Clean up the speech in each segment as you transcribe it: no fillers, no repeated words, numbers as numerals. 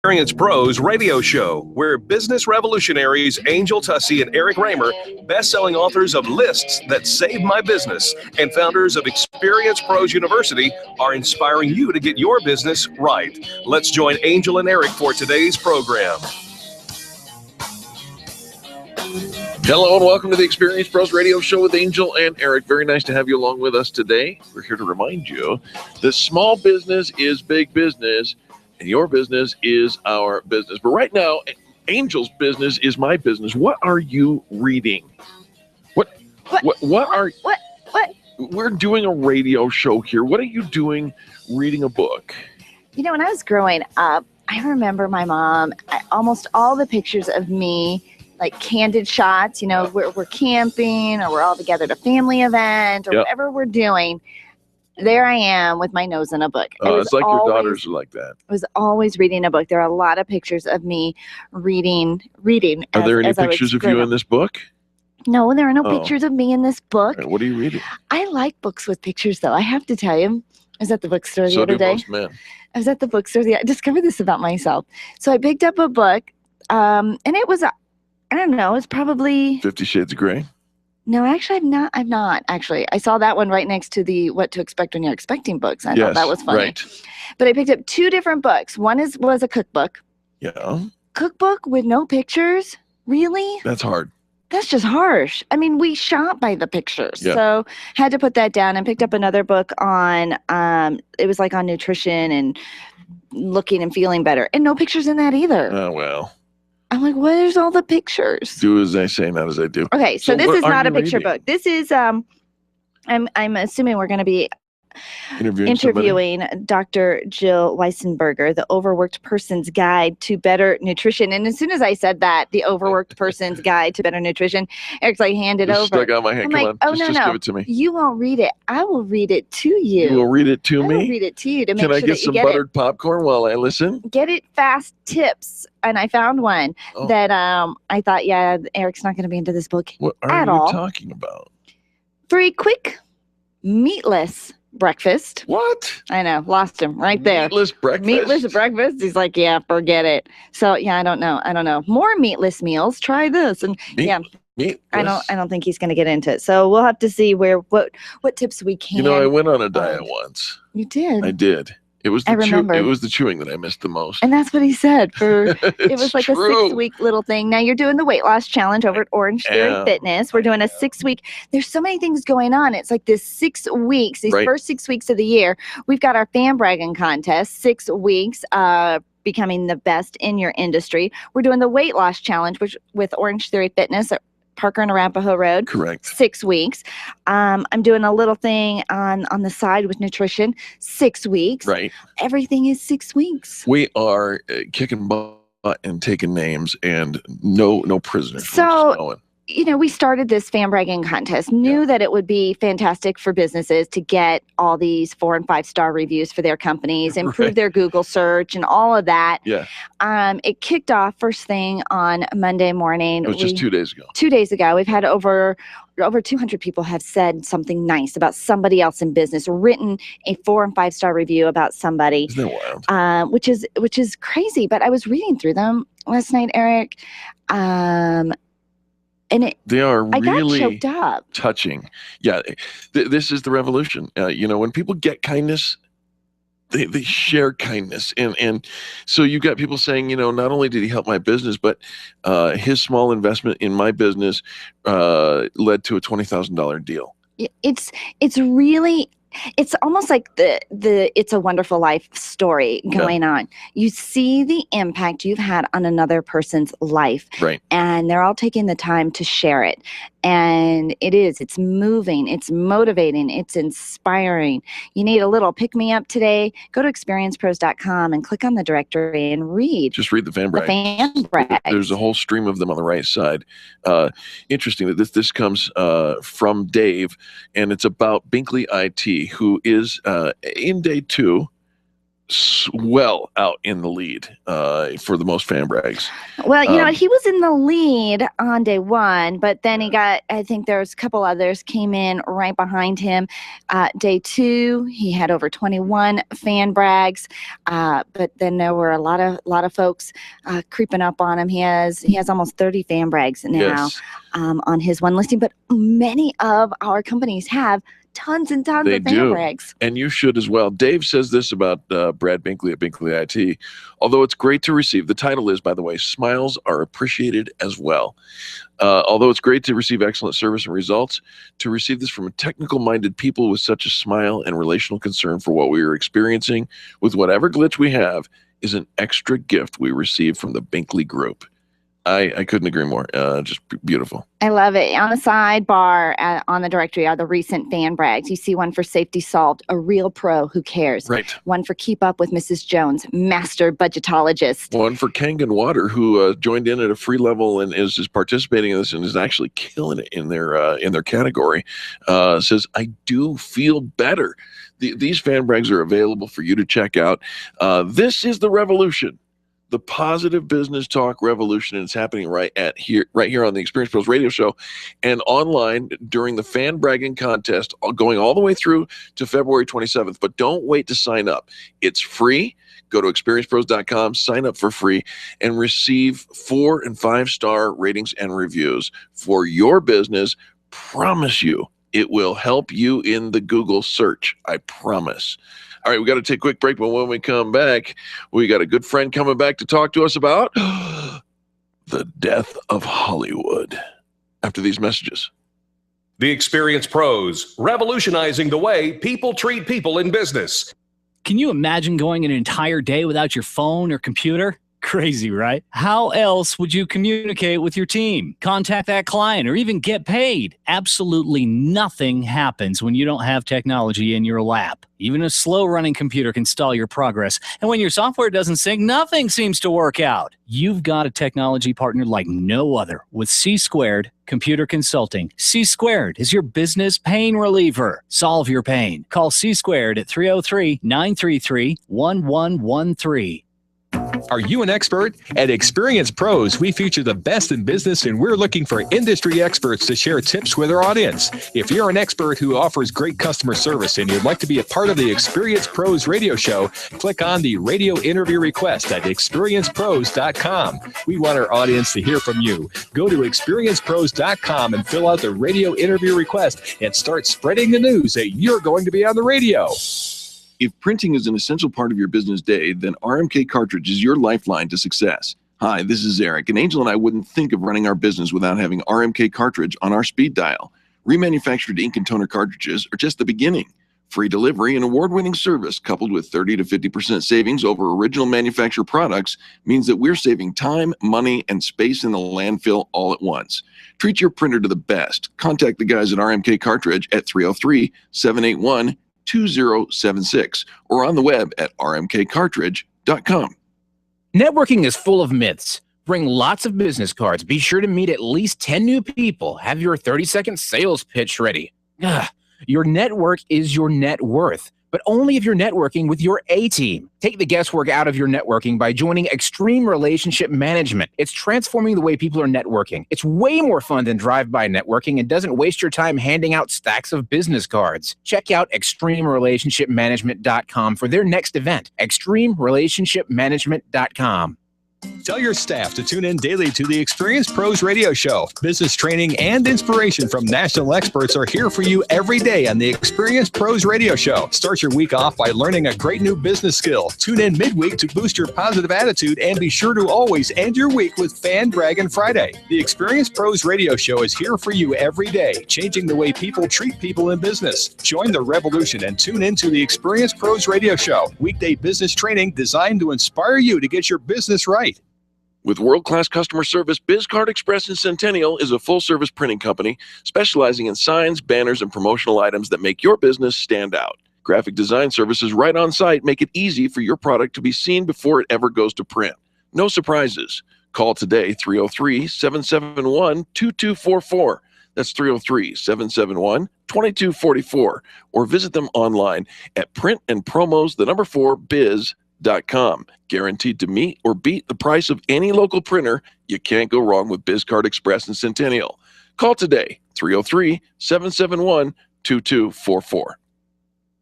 Experience Pros radio show, where business revolutionaries Angel Tussey and Eric Raymer, best-selling authors of Lists That Saved My Business and founders of Experience Pros University, are inspiring you to get your business right. Let's join Angel and Eric for today's program. Hello and welcome to the Experience Pros Radio Show with Angel and Eric. Very nice to have you along with us today. We're here to remind you that small business is big business and your business is our business. But right now, Angel's business is my business. What are you reading? What? We're doing a radio show here. What are you doing reading a book? You know, when I was growing up, I remember my mom, almost all the pictures of me, like candid shots, you know, we're camping or we're all together at a family event or whatever we're doing. There I am with my nose in a book. It's like your daughters are like that. I was always reading a book. There are a lot of pictures of me reading. Are there any pictures of you in this book? No, there are no pictures of me in this book. Right, what are you reading? I like books with pictures, though. I have to tell you. I was at the bookstore the other day. Most men. I was at the bookstore. I discovered this about myself. So I picked up a book, and it was, I don't know, it's probably 50 Shades of Grey. No, actually, I've not actually. I saw that one right next to the What to Expect When You're Expecting books. I thought that was funny. Right. But I picked up two different books. One was a cookbook. Yeah. Cookbook with no pictures? Really? That's hard. That's just harsh. I mean, we shop by the pictures. Yeah. So had to put that down and picked up another book on, it was like on nutrition and looking and feeling better. And no pictures in that either. Oh, well. I'm like, where's all the pictures? Do as I say, not as I do. Okay, so this is not a picture reading? book. This is I'm assuming we're going to be interviewing Dr. Jill Weissenberger, the Overworked Person's Guide to Better Nutrition. And as soon as I said that, the Overworked Person's Guide to Better Nutrition, Eric's like, hand it over. Stuck out my hand. I'm Come on, just give it to me. You won't read it. I will read it to you. You will read it to me? I will read it to you to make sure that you get it. Can I get some buttered popcorn while I listen? Get it fast tips. And I found one that I thought, Eric's not going to be into this book what are at you all. Talking about? For a quick, meatless breakfast. What? I know, lost him right there. Meatless breakfast? Meatless breakfast? He's like, yeah, forget it. So, I don't know. More meatless meals. Try this. And Meatless? I don't think he's going to get into it. So we'll have to see what tips we can. You know, I went on a diet once. You did? I did. It was the chewing that I missed the most. And that's what he said. It was like true. a 6-week little thing. Now you're doing the weight loss challenge over at Orange Theory Fitness. We're doing a 6-week. There's so many things going on. It's like this 6 weeks, these first 6 weeks of the year. We've got our fan bragging contest, 6 weeks, becoming the best in your industry. We're doing the weight loss challenge, which with Orange Theory Fitness at Parker and Arapahoe Road. Correct. 6 weeks. I'm doing a little thing on the side with nutrition. 6 weeks. Right. Everything is 6 weeks. We are kicking butt and taking names and no prisoners. So, we started this fan bragging contest, knew that it would be fantastic for businesses to get all these 4- and 5-star reviews for their companies, improve their Google search and all of that. Yeah. It kicked off first thing on Monday morning. It was just 2 days ago. 2 days ago. We've had over 200 people have said something nice about somebody else in business, written a 4- and 5-star review about somebody. Isn't that wild? Which is crazy. But I was reading through them last night, Eric. And they are really I got choked up. Touching. Yeah, this is the revolution. When people get kindness, they share kindness. And so you've got people saying, not only did he help my business, but his small investment in my business led to a $20,000 deal. It's almost like the It's a Wonderful Life story going on. You see the impact you've had on another person's life. Right. And they're all taking the time to share it. And it's moving, it's motivating, it's inspiring. You need a little pick-me-up today, go to experiencepros.com and click on the directory and read. Just read the fan brag. There's a whole stream of them on the right side. Interesting that this comes from Dave, and it's about Binkley IT, who is in day 2 well out in the lead for the most fan brags. Well, you know, he was in the lead on day one, but then I think there's a couple others came in right behind him. Day two, he had over 21 fan brags, but then there were a lot of folks creeping up on him. He has almost 30 fan brags now on his one listing, but many of our companies have tons and tons of fan brags. And you should as well. Dave says this about Brad Binkley at Binkley IT. Although it's great to receive, the title is, by the way, Smiles Are Appreciated as Well. Although it's great to receive excellent service and results, to receive this from technical-minded people with such a smile and relational concern for what we are experiencing with whatever glitch we have is an extra gift we receive from the Binkley Group. I couldn't agree more. Just beautiful. I love it. On the sidebar on the directory are the recent fan brags. You see one for Safety Solved, a real pro who cares. Right. One for Keep Up with Mrs. Jones, master budgetologist. One for Kangen Water, who joined in at a free level and is participating in this and is actually killing it in their category. Says, I do feel better. These fan brags are available for you to check out. This is the revolution. The positive business talk revolution, and it's happening right here on the Experience Pros Radio Show and online during the fan bragging contest, going all the way through to February 27th. But don't wait to sign up. It's free. Go to experiencepros.com, sign up for free, and receive 4- and 5-star ratings and reviews for your business. Promise you, it will help you in the Google search. I promise. All right, we got to take a quick break, but when we come back, we got a good friend coming back to talk to us about the death of Hollywood after these messages. The Experience Pros, revolutionizing the way people treat people in business. Can you imagine going an entire day without your phone or computer? Crazy, right? How else would you communicate with your team, contact that client, or even get paid? Absolutely nothing happens when you don't have technology in your lap. Even a slow-running computer can stall your progress. And when your software doesn't sync, nothing seems to work out. You've got a technology partner like no other with C-Squared Computer Consulting. C-Squared is your business pain reliever. Solve your pain. Call C-Squared at 303-933-1113. Are you an expert? At Experience Pros, we feature the best in business, and we're looking for industry experts to share tips with our audience. If you're an expert who offers great customer service and you'd like to be a part of the Experience Pros radio show, click on the radio interview request at experiencepros.com. We want our audience to hear from you. Go to experiencepros.com and fill out the radio interview request and start spreading the news that you're going to be on the radio. If printing is an essential part of your business day, then RMK Cartridge is your lifeline to success. Hi, this is Eric, and Angel and I wouldn't think of running our business without having RMK Cartridge on our speed dial. Remanufactured ink and toner cartridges are just the beginning. Free delivery and award-winning service coupled with 30 to 50% savings over original manufacturer products means that we're saving time, money, and space in the landfill all at once. Treat your printer to the best. Contact the guys at RMK Cartridge at 303-781-2076 or on the web at rmkcartridge.com. Networking is full of myths. Bring lots of business cards. Be sure to meet at least 10 new people. Have your 30-second sales pitch ready. Your network is your net worth, but only if you're networking with your A-team. Take the guesswork out of your networking by joining Extreme Relationship Management. It's transforming the way people are networking. It's way more fun than drive-by networking and doesn't waste your time handing out stacks of business cards. Check out extremerelationshipmanagement.com for their next event, extremerelationshipmanagement.com. Tell your staff to tune in daily to the Experience Pros radio show. Business training and inspiration from national experts are here for you every day on the Experience Pros radio show. Start your week off by learning a great new business skill. Tune in midweek to boost your positive attitude and be sure to always end your week with Fan Braggin' Friday. The Experience Pros radio show is here for you every day, changing the way people treat people in business. Join the revolution and tune in to the Experience Pros radio show. Weekday business training designed to inspire you to get your business right. With world-class customer service, BizCard Express in Centennial is a full-service printing company specializing in signs, banners, and promotional items that make your business stand out. Graphic design services right on site make it easy for your product to be seen before it ever goes to print. No surprises. Call today, 303-771-2244. That's 303-771-2244. Or visit them online at printandpromos4biz.com. BizCardExpress.com. Guaranteed to meet or beat the price of any local printer. You can't go wrong with BizCard Express and Centennial. Call today, 303-771-2244.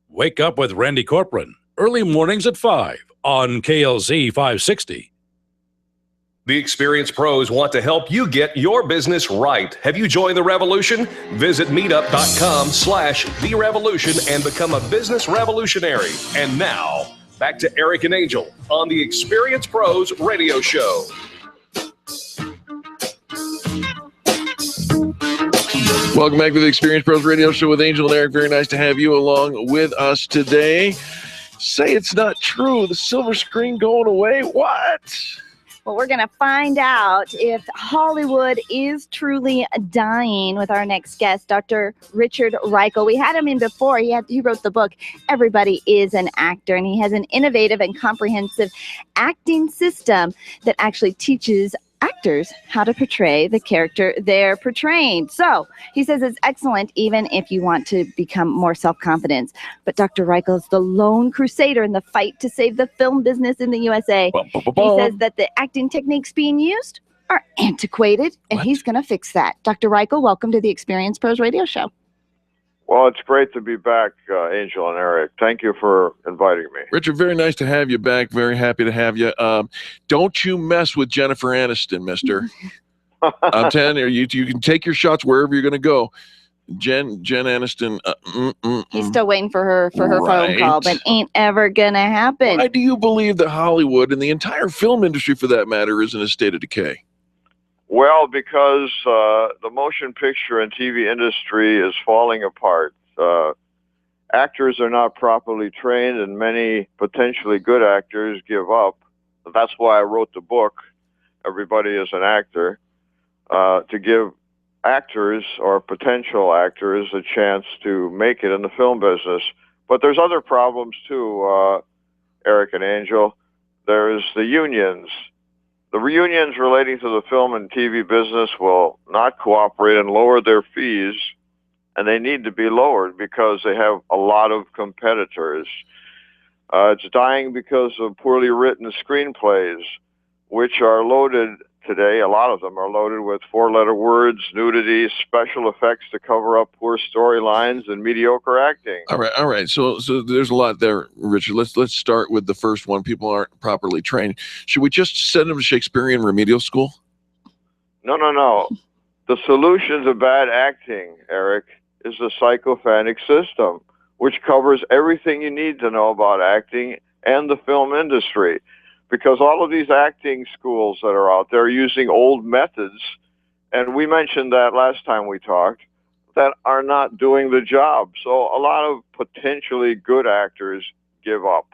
Wake up with Randy Corcoran, early mornings at 5 on KLZ 560. The experienced pros want to help you get your business right. Have you joined the revolution? Visit meetup.com/therevolution and become a business revolutionary. And now, back to Eric and Angel on the Experienced Pros Radio Show. Welcome back to the Experienced Pros Radio Show with Angel and Eric. Very nice to have you along with us today. Say it's not true. The silver screen going away. What? Well, we're going to find out if Hollywood is truly dying with our next guest, Dr. Richard Reichel. We had him in before. He wrote the book, Everybody is an Actor, and he has an innovative and comprehensive acting system that actually teaches actors how to portray the character they're portraying. So he says it's excellent even if you want to become more self-confident. But Dr. Reichel is the lone crusader in the fight to save the film business in the USA. He says that the acting techniques being used are antiquated, and he's going to fix that. Dr. Reichel, welcome to the Experienced Pros Radio Show. Well, it's great to be back, Angel and Eric. Thank you for inviting me. Richard, very nice to have you back. Very happy to have you. Don't you mess with Jennifer Aniston, mister. I'm telling you, you can take your shots wherever you're going to go. Jen Aniston. He's still waiting for her phone call, but ain't ever going to happen. Why do you believe that Hollywood and the entire film industry, for that matter, is in a state of decay? Well, because the motion picture and TV industry is falling apart. Actors are not properly trained, and many potentially good actors give up. That's why I wrote the book, Everybody is an Actor, to give actors or potential actors a chance to make it in the film business. But there's other problems too, Eric and Angel. There's the unions. The unions relating to the film and TV business will not cooperate and lower their fees, and they need to be lowered because they have a lot of competitors. It's dying because of poorly written screenplays, which are loaded today. A lot of them are loaded with four-letter words, nudity, special effects to cover up poor storylines, and mediocre acting. All right. So there's a lot there, Richard. Let's start with the first one. People aren't properly trained. Should we just send them to Shakespearean remedial school? No. The solution to bad acting, Eric, is the psychophantic system, which covers everything you need to know about acting and the film industry. Because all of these acting schools that are out there are using old methods, and we mentioned that last time we talked, that are not doing the job. So a lot of potentially good actors give up.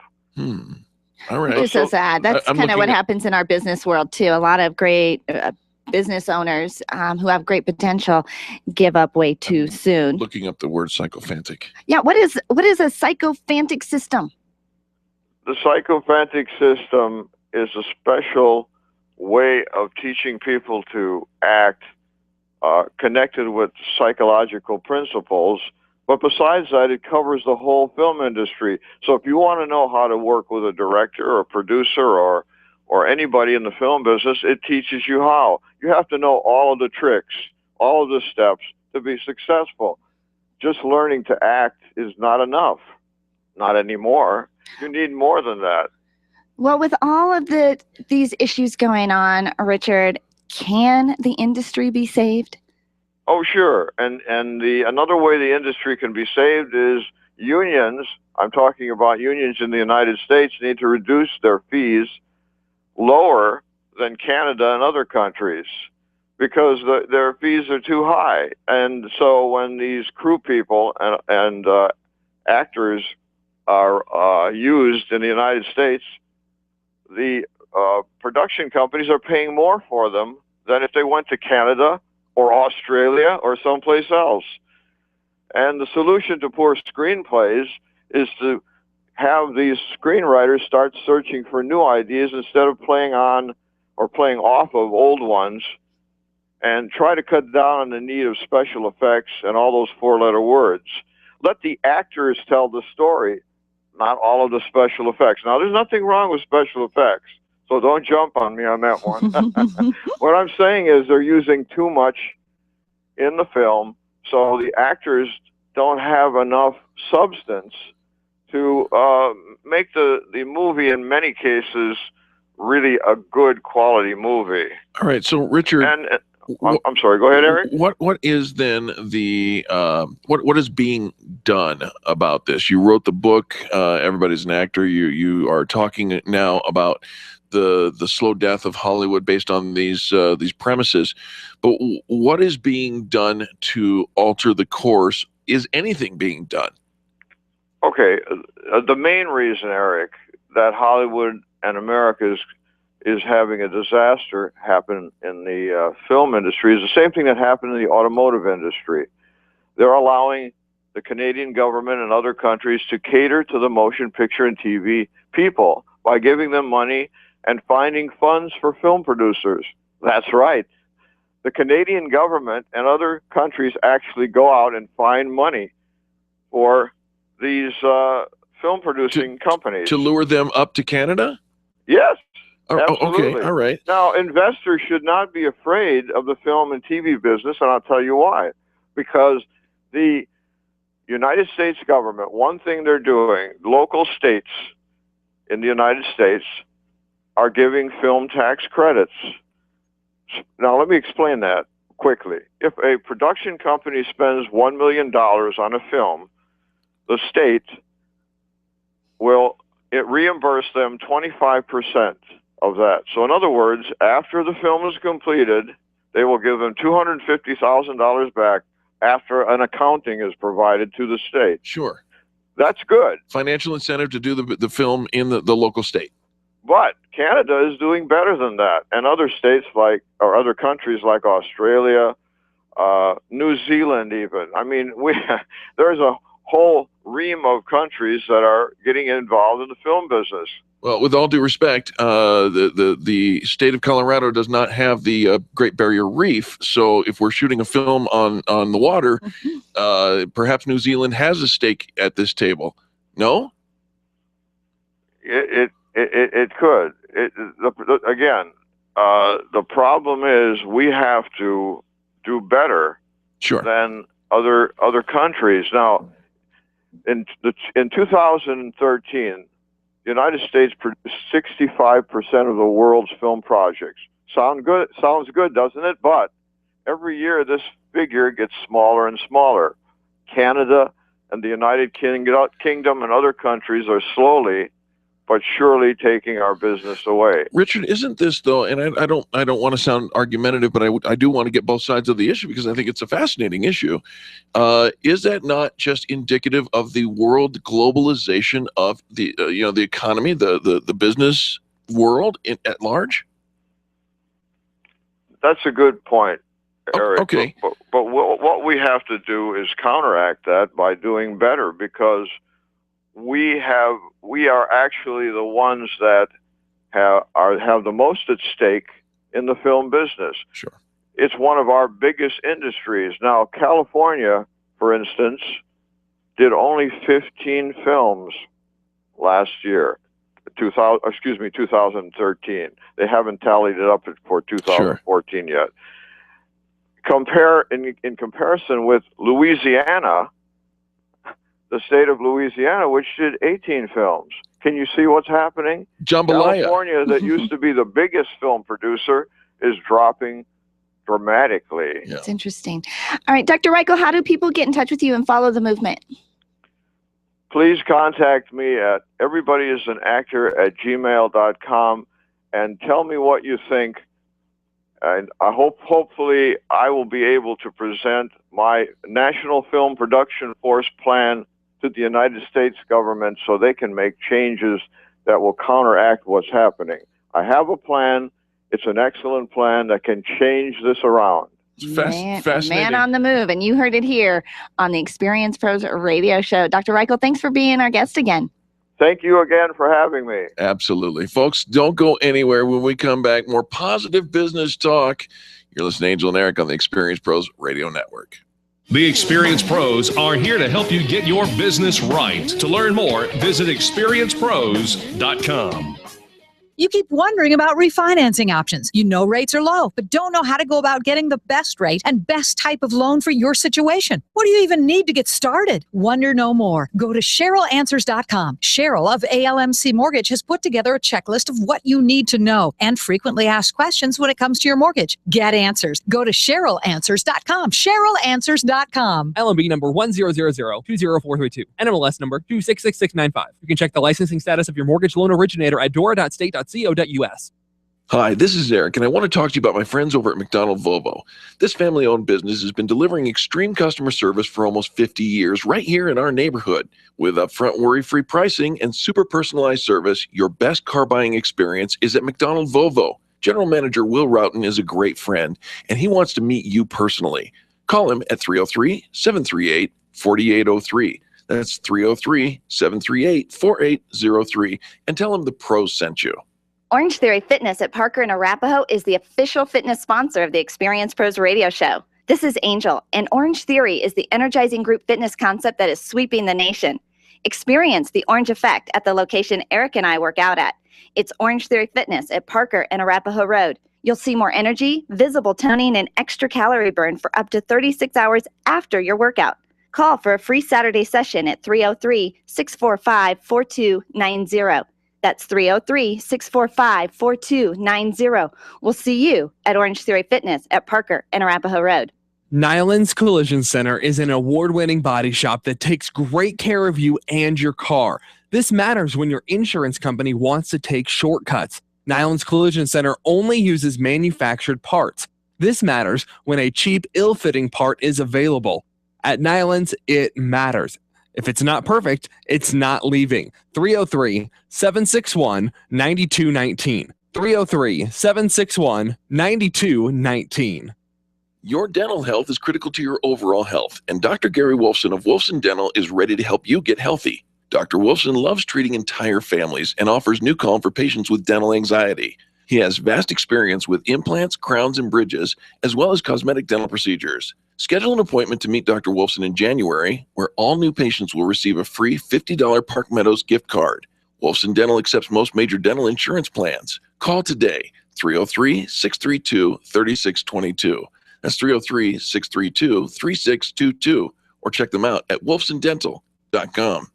All right. It's so sad. That's kind of what happens in our business world, too. A lot of great business owners who have great potential give up way too soon. Looking up the word psychophantic. Yeah, what is a psychophantic system? The psychophantic system is a special way of teaching people to act connected with psychological principles. But besides that, it covers the whole film industry. So if you want to know how to work with a director or a producer or anybody in the film business, it teaches you how. You have to know all of the tricks, all of the steps to be successful. Just learning to act is not enough. Not anymore. You need more than that. Well, with all of these issues going on, Richard, can the industry be saved? Oh, sure. And another way the industry can be saved is unions. I'm talking about unions in the United States need to reduce their fees lower than Canada and other countries because their fees are too high. And so when these crew people and actors are used in the United States, the production companies are paying more for them than if they went to Canada or Australia or someplace else. And the solution to poor screenplays is to have these screenwriters start searching for new ideas instead of playing on or playing off of old ones, and try to cut down on the need of special effects and all those four-letter words. Let the actors tell the story. not all of the special effects. Now, there's nothing wrong with special effects, so don't jump on me on that one. What I'm saying is they're using too much in the film, so the actors don't have enough substance to make the movie, in many cases, really a good quality movie. All right, so Richard, and I'm sorry. Go ahead, Eric. What is then the what is being done about this? You wrote the book. Everybody's an actor. You are talking now about the slow death of Hollywood based on these premises. But what is being done to alter the course? Is anything being done? Okay, the main reason, Eric, that Hollywood and America is having a disaster happen in the film industry is the same thing that happened in the automotive industry. They're allowing the Canadian government and other countries to cater to the motion picture and TV people by giving them money and finding funds for film producers. That's right. The Canadian government and other countries actually go out and find money for these film producing companies. To lure them up to Canada? Yes. Absolutely. Okay, all right. Now, investors should not be afraid of the film and TV business, and I'll tell you why. Because the United States government, one thing they're doing, local states in the United States are giving film tax credits. Now, let me explain that quickly. If a production company spends $1 million on a film, the state will reimburse them 25% of that. So in other words, after the film is completed, they will give them $250,000 back after an accounting is provided to the state. Sure. That's good. Financial incentive to do the film in the local state. But Canada is doing better than that. And other states or other countries like Australia, New Zealand even. I mean, there's a whole ream of countries that are getting involved in the film business. Well, with all due respect, the state of Colorado does not have the Great Barrier Reef. So if we're shooting a film on the water, perhaps New Zealand has a stake at this table. No? It could. Again, the problem is we have to do better than other countries. Now, in 2013, the United States produced 65% of the world's film projects. Sounds good, doesn't it? But every year this figure gets smaller and smaller. Canada and the United Kingdom and other countries are slowly but surely taking our business away. Richard, isn't this though, and I don't want to sound argumentative, but I do want to get both sides of the issue because I think it's a fascinating issue. Is that not just indicative of the world globalization of the the economy, the business world at large? That's a good point, Eric. Okay. But what we have to do is counteract that by doing better, because we are actually the ones that have the most at stake in the film business. Sure. It's one of our biggest industries. Now, California, for instance, did only 15 films last year, 2013. They haven't tallied it up for 2014 yet. In comparison with Louisiana, the state of Louisiana, which did 18 films. Can you see what's happening? Jambalaya. California, that used to be the biggest film producer, is dropping dramatically. Yeah. It's interesting. All right, Dr. Reichel, how do people get in touch with you and follow the movement? Please contact me at everybodyisанactor@gmail.com and tell me what you think. And hopefully I will be able to present my National Film Production Force plan to the United States government so they can make changes that will counteract what's happening. I have a plan. It's an excellent plan that can change this around. Fascinating. Man on the move, and you heard it here on the Experience Pros Radio Show. Dr. Reichel, thanks for being our guest again. Thank you again for having me. Absolutely. Folks, don't go anywhere. When we come back, more positive business talk. You're listening to Angel and Eric on the Experience Pros Radio Network. The Experienced Pros are here to help you get your business right. To learn more, visit experiencepros.com. You keep wondering about refinancing options. You know rates are low, but don't know how to go about getting the best rate and best type of loan for your situation. What do you even need to get started? Wonder no more. Go to CherylAnswers.com. Cheryl of ALMC Mortgage has put together a checklist of what you need to know and frequently asked questions when it comes to your mortgage. Get answers. Go to CherylAnswers.com. CherylAnswers.com. LMB number 100020432. NMLS number 266695. You can check the licensing status of your mortgage loan originator at dora.state.co.us. Hi, this is Eric, and I want to talk to you about my friends over at McDonald Volvo. This family-owned business has been delivering extreme customer service for almost 50 years right here in our neighborhood. With upfront worry-free pricing and super personalized service, your best car buying experience is at McDonald Volvo. General Manager Will Roughton is a great friend, and he wants to meet you personally. Call him at 303-738-4803. That's 303-738-4803, and tell him the pros sent you. Orange Theory Fitness at Parker and Arapahoe is the official fitness sponsor of the Experience Pros radio show. This is Angel, and Orange Theory is the energizing group fitness concept that is sweeping the nation. Experience the orange effect at the location Eric and I work out at. It's Orange Theory Fitness at Parker and Arapahoe Road. You'll see more energy, visible toning, and extra calorie burn for up to 36 hours after your workout. Call for a free Saturday session at 303-645-4290. That's 303-645-4290. We'll see you at Orange Theory Fitness at Parker and Arapahoe Road. Nyland's Collision Center is an award-winning body shop that takes great care of you and your car. This matters when your insurance company wants to take shortcuts. Nyland's Collision Center only uses manufactured parts. This matters when a cheap, ill-fitting part is available. At Nyland's, it matters. If it's not perfect, it's not leaving. 303-761-9219. 303-761-9219. Your dental health is critical to your overall health, and Dr. Gary Wolfson of Wolfson Dental is ready to help you get healthy. Dr. Wolfson loves treating entire families and offers New Calm for patients with dental anxiety. He has vast experience with implants, crowns, and bridges, as well as cosmetic dental procedures. Schedule an appointment to meet Dr. Wolfson in January, where all new patients will receive a free $50 Park Meadows gift card. Wolfson Dental accepts most major dental insurance plans. Call today, 303-632-3622. That's 303-632-3622, or check them out at wolfsondental.com.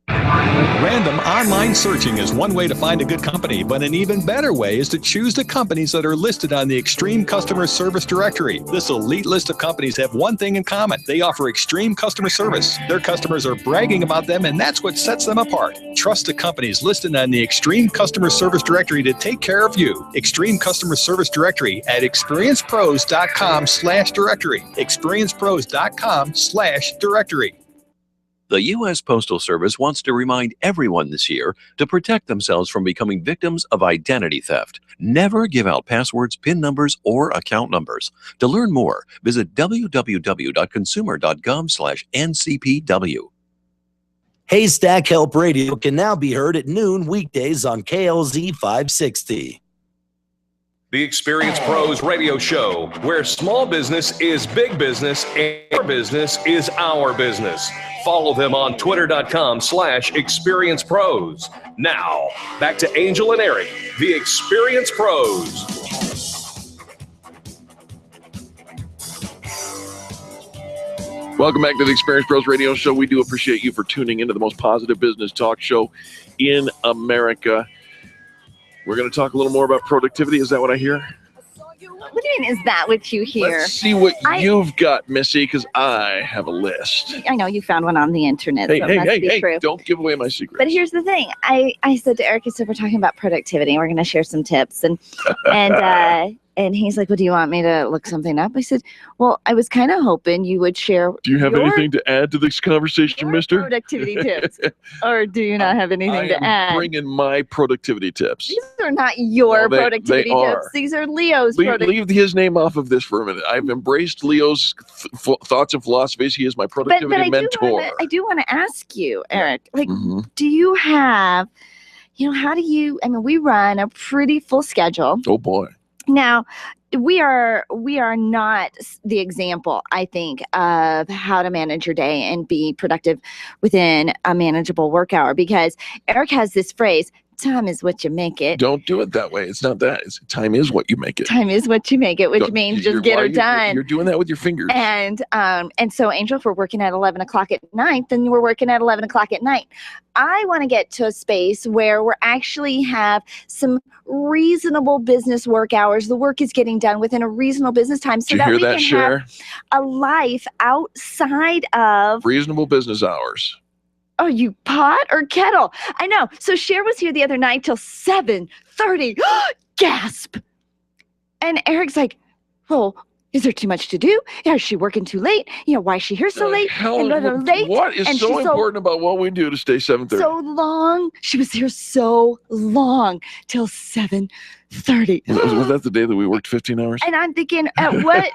Random online searching is one way to find a good company, but an even better way is to choose the companies that are listed on the Extreme Customer Service Directory. This elite list of companies have one thing in common. They offer extreme customer service. Their customers are bragging about them, and that's what sets them apart. Trust the companies listed on the Extreme Customer Service Directory to take care of you. Extreme Customer Service Directory at experiencepros.com/directory. experiencepros.com/directory. The U.S. Postal Service wants to remind everyone this year to protect themselves from becoming victims of identity theft. Never give out passwords, PIN numbers, or account numbers. To learn more, visit www.consumer.gov/ncpw. Haystack Help Radio can now be heard at noon weekdays on KLZ 560. The Experienced Pros radio show, where small business is big business and your business is our business. Follow them on twitter.com/experiencepros. Now, back to Angel and Eric, the Experienced Pros. Welcome back to the Experienced Pros radio show. We do appreciate you for tuning into the most positive business talk show in America. We're going to talk a little more about productivity. Is that what I hear? What do you mean, is that what you hear? Let's see what you've got, Missy, because I have a list. I know you found one on the internet. Hey, so it must be true. Don't give away my secret. But here's the thing. I said to Eric, so we're talking about productivity, and we're going to share some tips. And he's like, well, do you want me to look something up? I said, well, I was kind of hoping you would share. Do you have anything to add to this conversation, mister? Productivity tips. Or do you not have anything to add? I'm bringing my productivity tips. These are not your productivity tips. These are Leo's productivity. Leave his name off of this for a minute. I've embraced Leo's thoughts and philosophies. He is my productivity mentor. I do want to ask you, Eric, do you have, how do you, we run a pretty full schedule. Oh, boy. Now, we are not the example, I think, of how to manage your day and be productive within a manageable work hour, because Eric has this phrase, time is what you make it. Don't do it that way. It's not that. Time is what you make it. Time is what you make it, which means just get her done. You're doing that with your fingers. And so, Angel, if we're working at 11 o'clock at night, then we're working at 11 o'clock at night. I want to get to a space where we're actually have some reasonable business work hours. The work is getting done within a reasonable business time, so that we can have a life outside of reasonable business hours. Oh, you pot or kettle? I know. So Cher was here the other night till 7:30. Gasp. And Eric's like, well, is there too much to do? Is she working too late? Why is she here so late? What is so important about what we do to stay 7:30? So long. She was here so long till 7:30. Was that the day that we worked 15 hours? And I'm thinking, at what?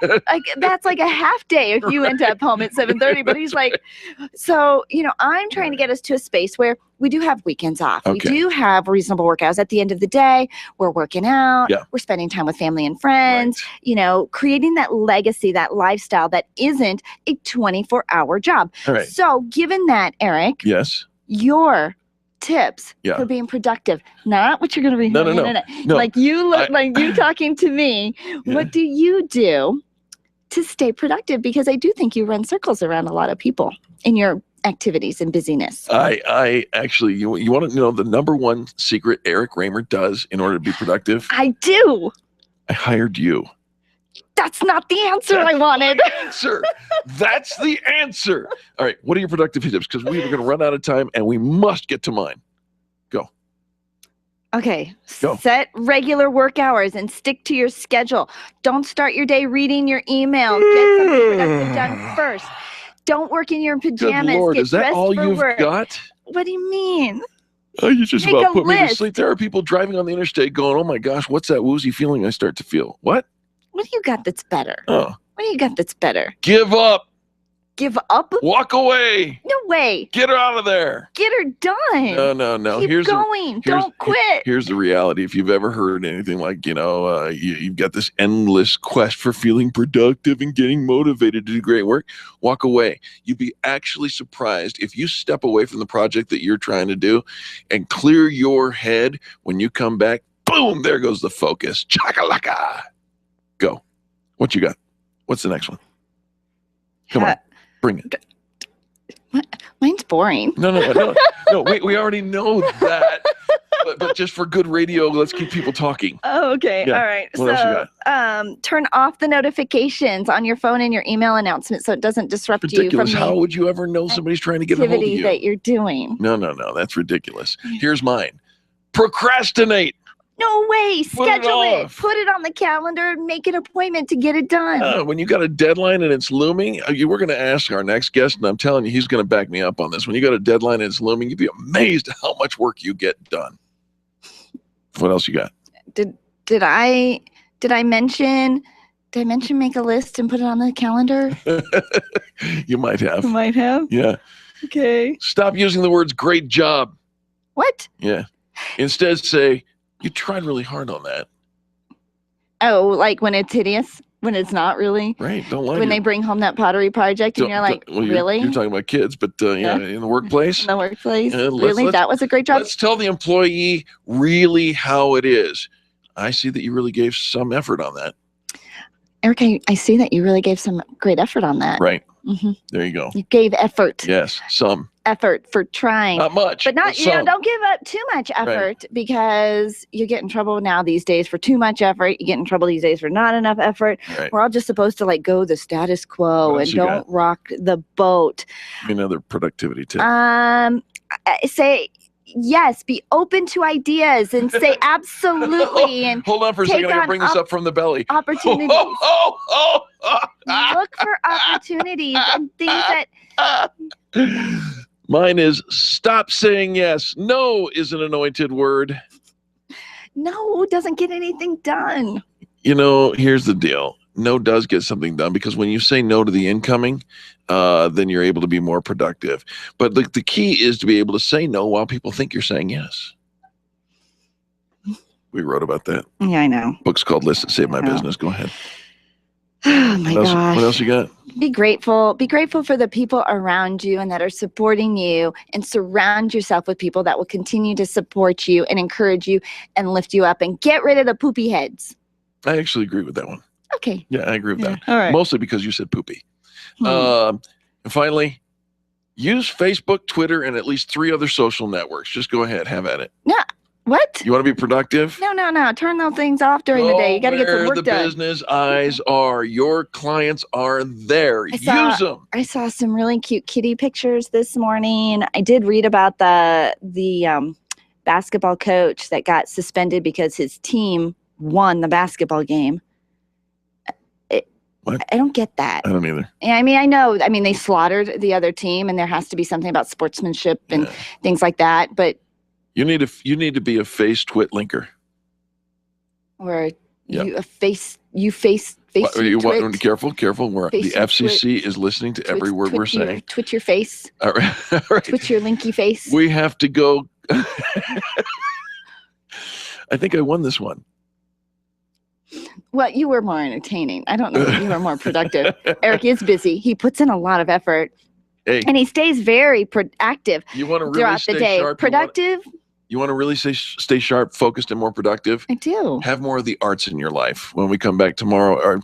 That's like a half day if you end up home at 7:30. But he's like, so, I'm trying to get us to a space where we do have weekends off. Okay. We do have reasonable work hours. At the end of the day, we're working out. Yeah. We're spending time with family and friends, creating that legacy, that lifestyle that isn't a 24-hour job. All right. So given that, Eric. Yes. Your tips for being productive, not what you're going to be. No. Like you talking to me. Yeah. What do you do to stay productive? Because I do think you run circles around a lot of people in your activities and busyness. I actually, you want to know the number one secret Eric Raymer does in order to be productive? I do. I hired you. That's not the answer I wanted. That's the answer. All right. What are your productive tips? Because we are going to run out of time and we must get to mine. Go. Okay. Go. Set regular work hours and stick to your schedule. Don't start your day reading your email. Get something productive done first. Don't work in your pajamas. Good Lord, Get is that all you've got? What do you mean? Oh, you just about put me to sleep. There are people driving on the interstate going, oh my gosh, what's that woozy feeling I start to feel? What? What do you got that's better? Oh. What do you got that's better? Give up. Give up? Walk away. No way. Get her out of there. Get her done. No. Keep going. Don't quit. Here's the reality. If you've ever heard anything like, you've got this endless quest for feeling productive and getting motivated to do great work, walk away. You'd be actually surprised if you step away from the project that you're trying to do and clear your head. When you come back, boom, there goes the focus. Chakalaka. Go. What you got? What's the next one? Come on. Bring it. Mine's boring. No. We already know that. But just for good radio, let's keep people talking. Oh, okay. Yeah. All right. What else you got? Turn off the notifications on your phone and your email announcements so it doesn't disrupt you from the How would you ever know somebody's trying to get a hold of you? That you're doing. No. That's ridiculous. Here's mine. Procrastinate. No way. Schedule it. Put it on the calendar and make an appointment to get it done. When you got a deadline and it's looming, we're going to ask our next guest, and I'm telling you, he's going to back me up on this. When you got a deadline and it's looming, you'd be amazed at how much work you get done. What else you got? Did I mention make a list and put it on the calendar? You might have. Yeah. Okay. Stop using the words great job. What? Yeah. Instead say, you tried really hard on that. Oh, like when it's hideous? When it's not really? Right. Don't lie. When they bring home that pottery project and you're like, really? You're talking about kids, but in the workplace? In the workplace? Really? That was a great job? Let's tell the employee really how it is. I see that you really gave some effort on that. Eric, I see that you really gave some great effort on that. Right. Mm-hmm. There you go. You gave effort. Yes, some. Effort for trying. Not much. But not, don't give up too much effort because you get in trouble now these days for too much effort. You get in trouble these days for not enough effort. Right. We're all just supposed to go the status quo and don't rock the boat. Another productivity tip. Say yes, be open to ideas and say absolutely. And hold on for a second. I gotta bring this up from the belly. Opportunities. Look for opportunities and things that. Mine is stop saying yes. No is an anointed word. No doesn't get anything done. Here's the deal. No does get something done because when you say no to the incoming, then you're able to be more productive. But the key is to be able to say no while people think you're saying yes. We wrote about that. Yeah, I know. Book's called List That Saved My Business. Go ahead. Oh my gosh. What else you got? Be grateful. Be grateful for the people around you and that are supporting you, and surround yourself with people that will continue to support you and encourage you and lift you up, and get rid of the poopy heads. I actually agree with that one. Okay. Yeah, I agree with that. All right. Mostly because you said poopy. And finally, use Facebook, Twitter, and at least 3 other social networks. Just go ahead. Have at it. No. What? You want to be productive? No. Turn those things off during the day. You got to get some work the done. business eyes are. Your clients are there. Use them. I saw some really cute kitty pictures this morning. I did read about the basketball coach that got suspended because his team won the basketball game. What? I don't get that. I don't either. I mean, I know. I mean, they slaughtered the other team, and there has to be something about sportsmanship and things like that. But you need to be a face twit linker. Or Yep. face Careful. Where the FCC is listening to every word we're saying. Twitch your face. All right. All right. Twitch your linky face. We have to go. I think I won this one. Well, you were more entertaining. I don't know if you were more productive. Eric is busy. He puts in a lot of effort. Hey, and he stays very active you want to really throughout stay the day. Sharp, Productive. You want to really stay sharp, focused, and more productive? I do. Have more of the arts in your life. When we come back tomorrow.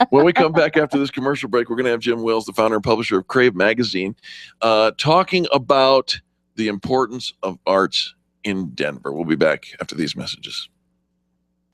When we come back after this commercial break, we're going to have Jim Wills, the founder and publisher of Crave Magazine, talking about the importance of arts in Denver. We'll be back after these messages.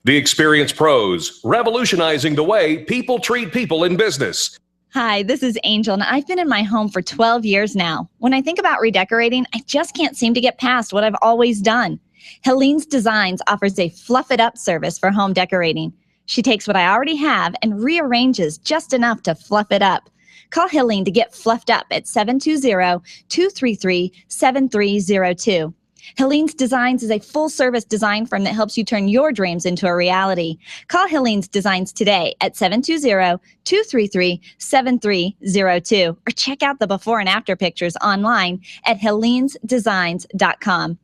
The Experienced Pros, revolutionizing the way people treat people in business. Hi, this is Angel, and I've been in my home for 12 years now. When I think about redecorating, I just can't seem to get past what I've always done. Helene's Designs offers a fluff it up service for home decorating. She takes what I already have and rearranges just enough to fluff it up. Call Helene to get fluffed up at 720-233-7302. Helene's Designs is a full-service design firm that helps you turn your dreams into a reality. Call Helene's Designs today at 720-233-7302 or check out the before and after pictures online at helenesdesigns.com.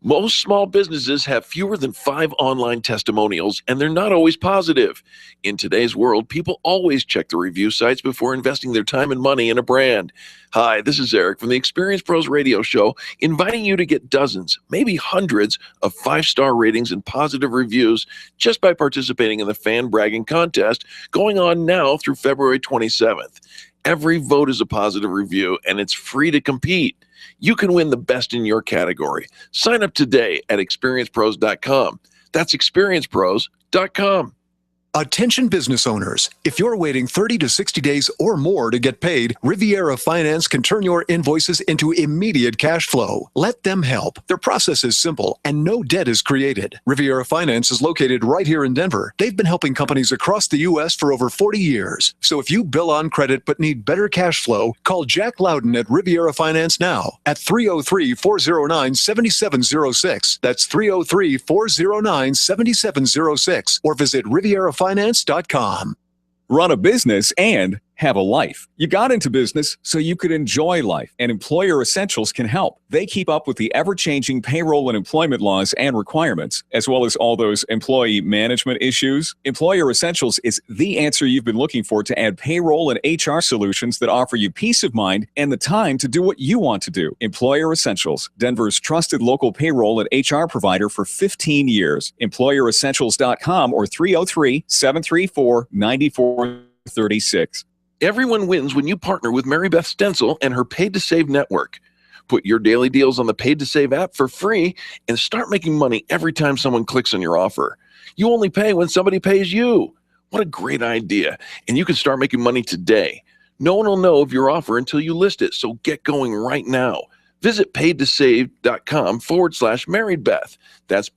Most small businesses have fewer than 5 online testimonials, and they're not always positive. In today's world, people always check the review sites before investing their time and money in a brand. Hi, this is Eric from the Experienced Pros Radio Show, inviting you to get dozens, maybe hundreds of 5-star ratings and positive reviews just by participating in the Fan Braggin contest going on now through February 27th. Every vote is a positive review, and it's free to compete. You can win the best in your category. Sign up today at experiencepros.com. That's experiencepros.com. Attention business owners. If you're waiting 30 to 60 days or more to get paid, Riviera Finance can turn your invoices into immediate cash flow. Let them help. Their process is simple and no debt is created. Riviera Finance is located right here in Denver. They've been helping companies across the U.S. for over 40 years. So if you bill on credit but need better cash flow, call Jack Loudon at Riviera Finance now at 303-409-7706. That's 303-409-7706. Or visit RivieraFinance.com. Run a business and have a life. You got into business so you could enjoy life, and Employer Essentials can help. They keep up with the ever-changing payroll and employment laws and requirements, as well as all those employee management issues. Employer Essentials is the answer you've been looking for to add payroll and HR solutions that offer you peace of mind and the time to do what you want to do. Employer Essentials, Denver's trusted local payroll and HR provider for 15 years. EmployerEssentials.com or 303-734-9436. Everyone wins when you partner with Mary Beth Stencil and her Paid to Save network. Put your daily deals on the Paid to Save app for free and start making money every time someone clicks on your offer. You only pay when somebody pays you. What a great idea. And you can start making money today. No one will know of your offer until you list it, so get going right now. Visit paidtosave.com/MarriedBeth. That's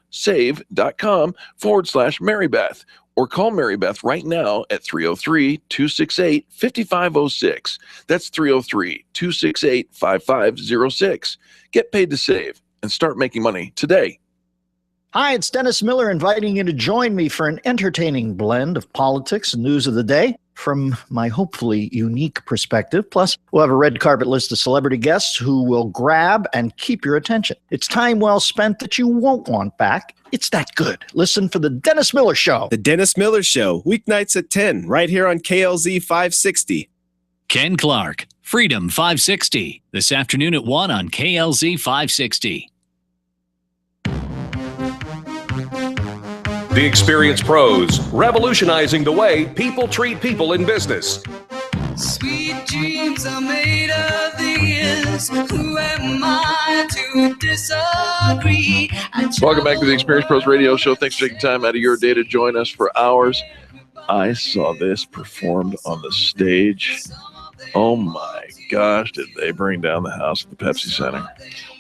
save.com/MarriedBeth. Or call Mary Beth right now at 303-268-5506. That's 303-268-5506. Get paid to save and start making money today. Hi, it's Dennis Miller inviting you to join me for an entertaining blend of politics and news of the day from my hopefully unique perspective. Plus, we'll have a red carpet list of celebrity guests who will grab and keep your attention. It's time well spent that you won't want back. It's that good. Listen for The Dennis Miller Show. The Dennis Miller Show, weeknights at 10, right here on KLZ 560. Ken Clark, Freedom 560, this afternoon at 1 on KLZ 560. The Experienced Pros, revolutionizing the way people treat people in business. Sweet dreams are made of these. Who am I to disagree? Welcome back to the Experienced Pros Radio Show. Thanks for taking time out of your day to join us for hours. I saw this performed on the stage. Oh my gosh, did they bring down the house at the Pepsi Center?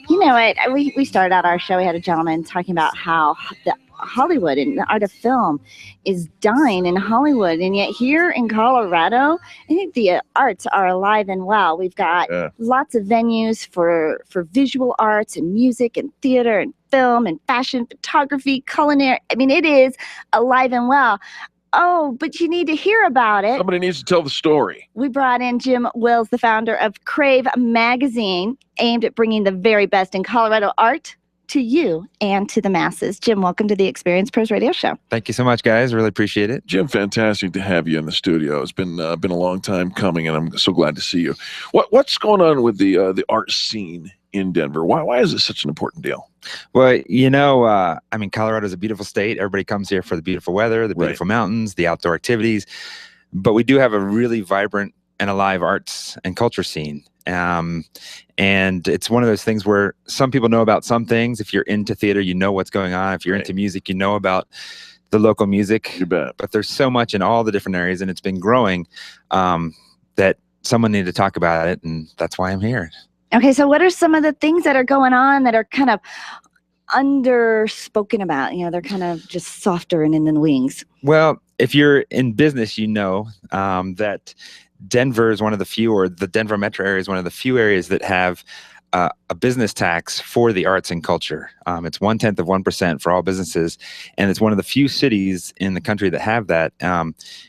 You know what? We started out our show. We had a gentleman talking about how the Hollywood and the art of film is dying in Hollywood, and yet here in Colorado, I think the arts are alive and well. We've got lots of venues for visual arts and music and theater and film and fashion, photography, culinary. I mean, it is alive and well. Oh, but you need to hear about it. Somebody needs to tell the story. We brought in Jim Wills, the founder of Crave Magazine, aimed at bringing the very best in Colorado art to you and to the masses. Jim, welcome to the Experienced Pros Radio Show. Thank you so much, guys. Really appreciate it. Jim, fantastic to have you in the studio. It's been a long time coming, and I'm so glad to see you. What's going on with the art scene in Denver? Why is it such an important deal? Well, you know, I mean, Colorado is a beautiful state. Everybody comes here for the beautiful weather, the beautiful mountains, the outdoor activities. But we do have a really vibrant and alive arts and culture scene. And it's one of those things where some people know about some things. If you're into theater, you know what's going on. If you're into music, you know about the local music. You bet. But there's so much in all the different areas, and it's been growing that someone needed to talk about it, and that's why I'm here. Okay, so what are some of the things that are going on that are kind of underspoken about? You know, they're kind of just softer and in the wings. Well, if you're in business, you know that Denver is one of the few, or the Denver metro area is one of the few areas that have a business tax for the arts and culture. It's 0.1% for all businesses, and it's one of the few cities in the country that have that.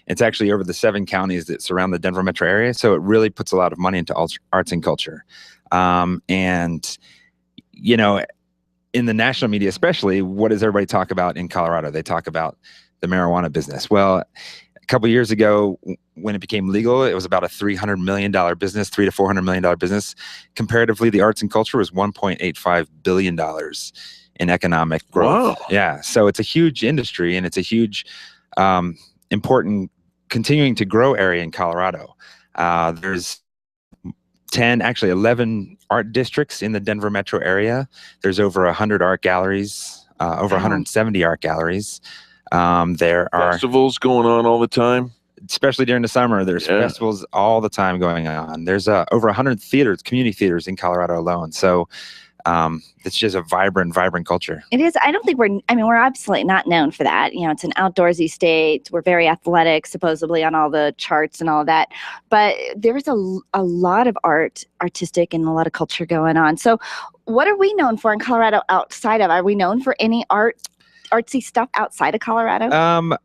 It's actually over the 7 counties that surround the Denver metro area, so it really puts a lot of money into arts and culture. And, you know, in the national media especially, what does everybody talk about in Colorado? They talk about the marijuana business. Well, a couple of years ago, when it became legal, it was about a $300 million business, $300 to $400 million business. Comparatively, the arts and culture was $1.85 billion in economic growth. Wow. Yeah, so it's a huge industry, and it's a huge, important, continuing to grow area in Colorado. There's 11 art districts in the Denver metro area. There's over 100 art galleries, over 170 art galleries. There are festivals going on all the time, especially during the summer. There's festivals all the time going on. There's over 100 theaters, community theaters in Colorado alone. So it's just a vibrant culture. It is. I don't think we're absolutely not known for that. You know, it's an outdoorsy state. We're very athletic, supposedly, on all the charts and all of that. But there's a lot of artistic and a lot of culture going on. So what are we known for in Colorado outside of? Are we known for any artsy stuff outside of Colorado?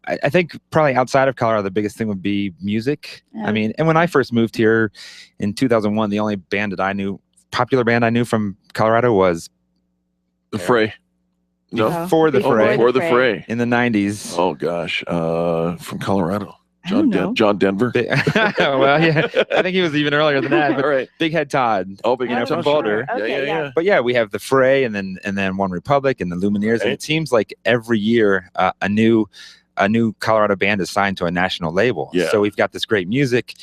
I think probably outside of Colorado, the biggest thing would be music. I mean, and when I first moved here in 2001, the only band that I knew, popular band I knew from Colorado, was The Fray. No, Before the Fray in the 90s. Oh gosh, from Colorado. John Denver. Well, yeah, I think he was even earlier than that. But right. Big Head Todd. Oh, Big Head Todd from Boulder. Okay, yeah. But yeah, we have the Fray, and then One Republic, and the Lumineers, and it seems like every year a new Colorado band is signed to a national label. Yeah. So we've got this great music.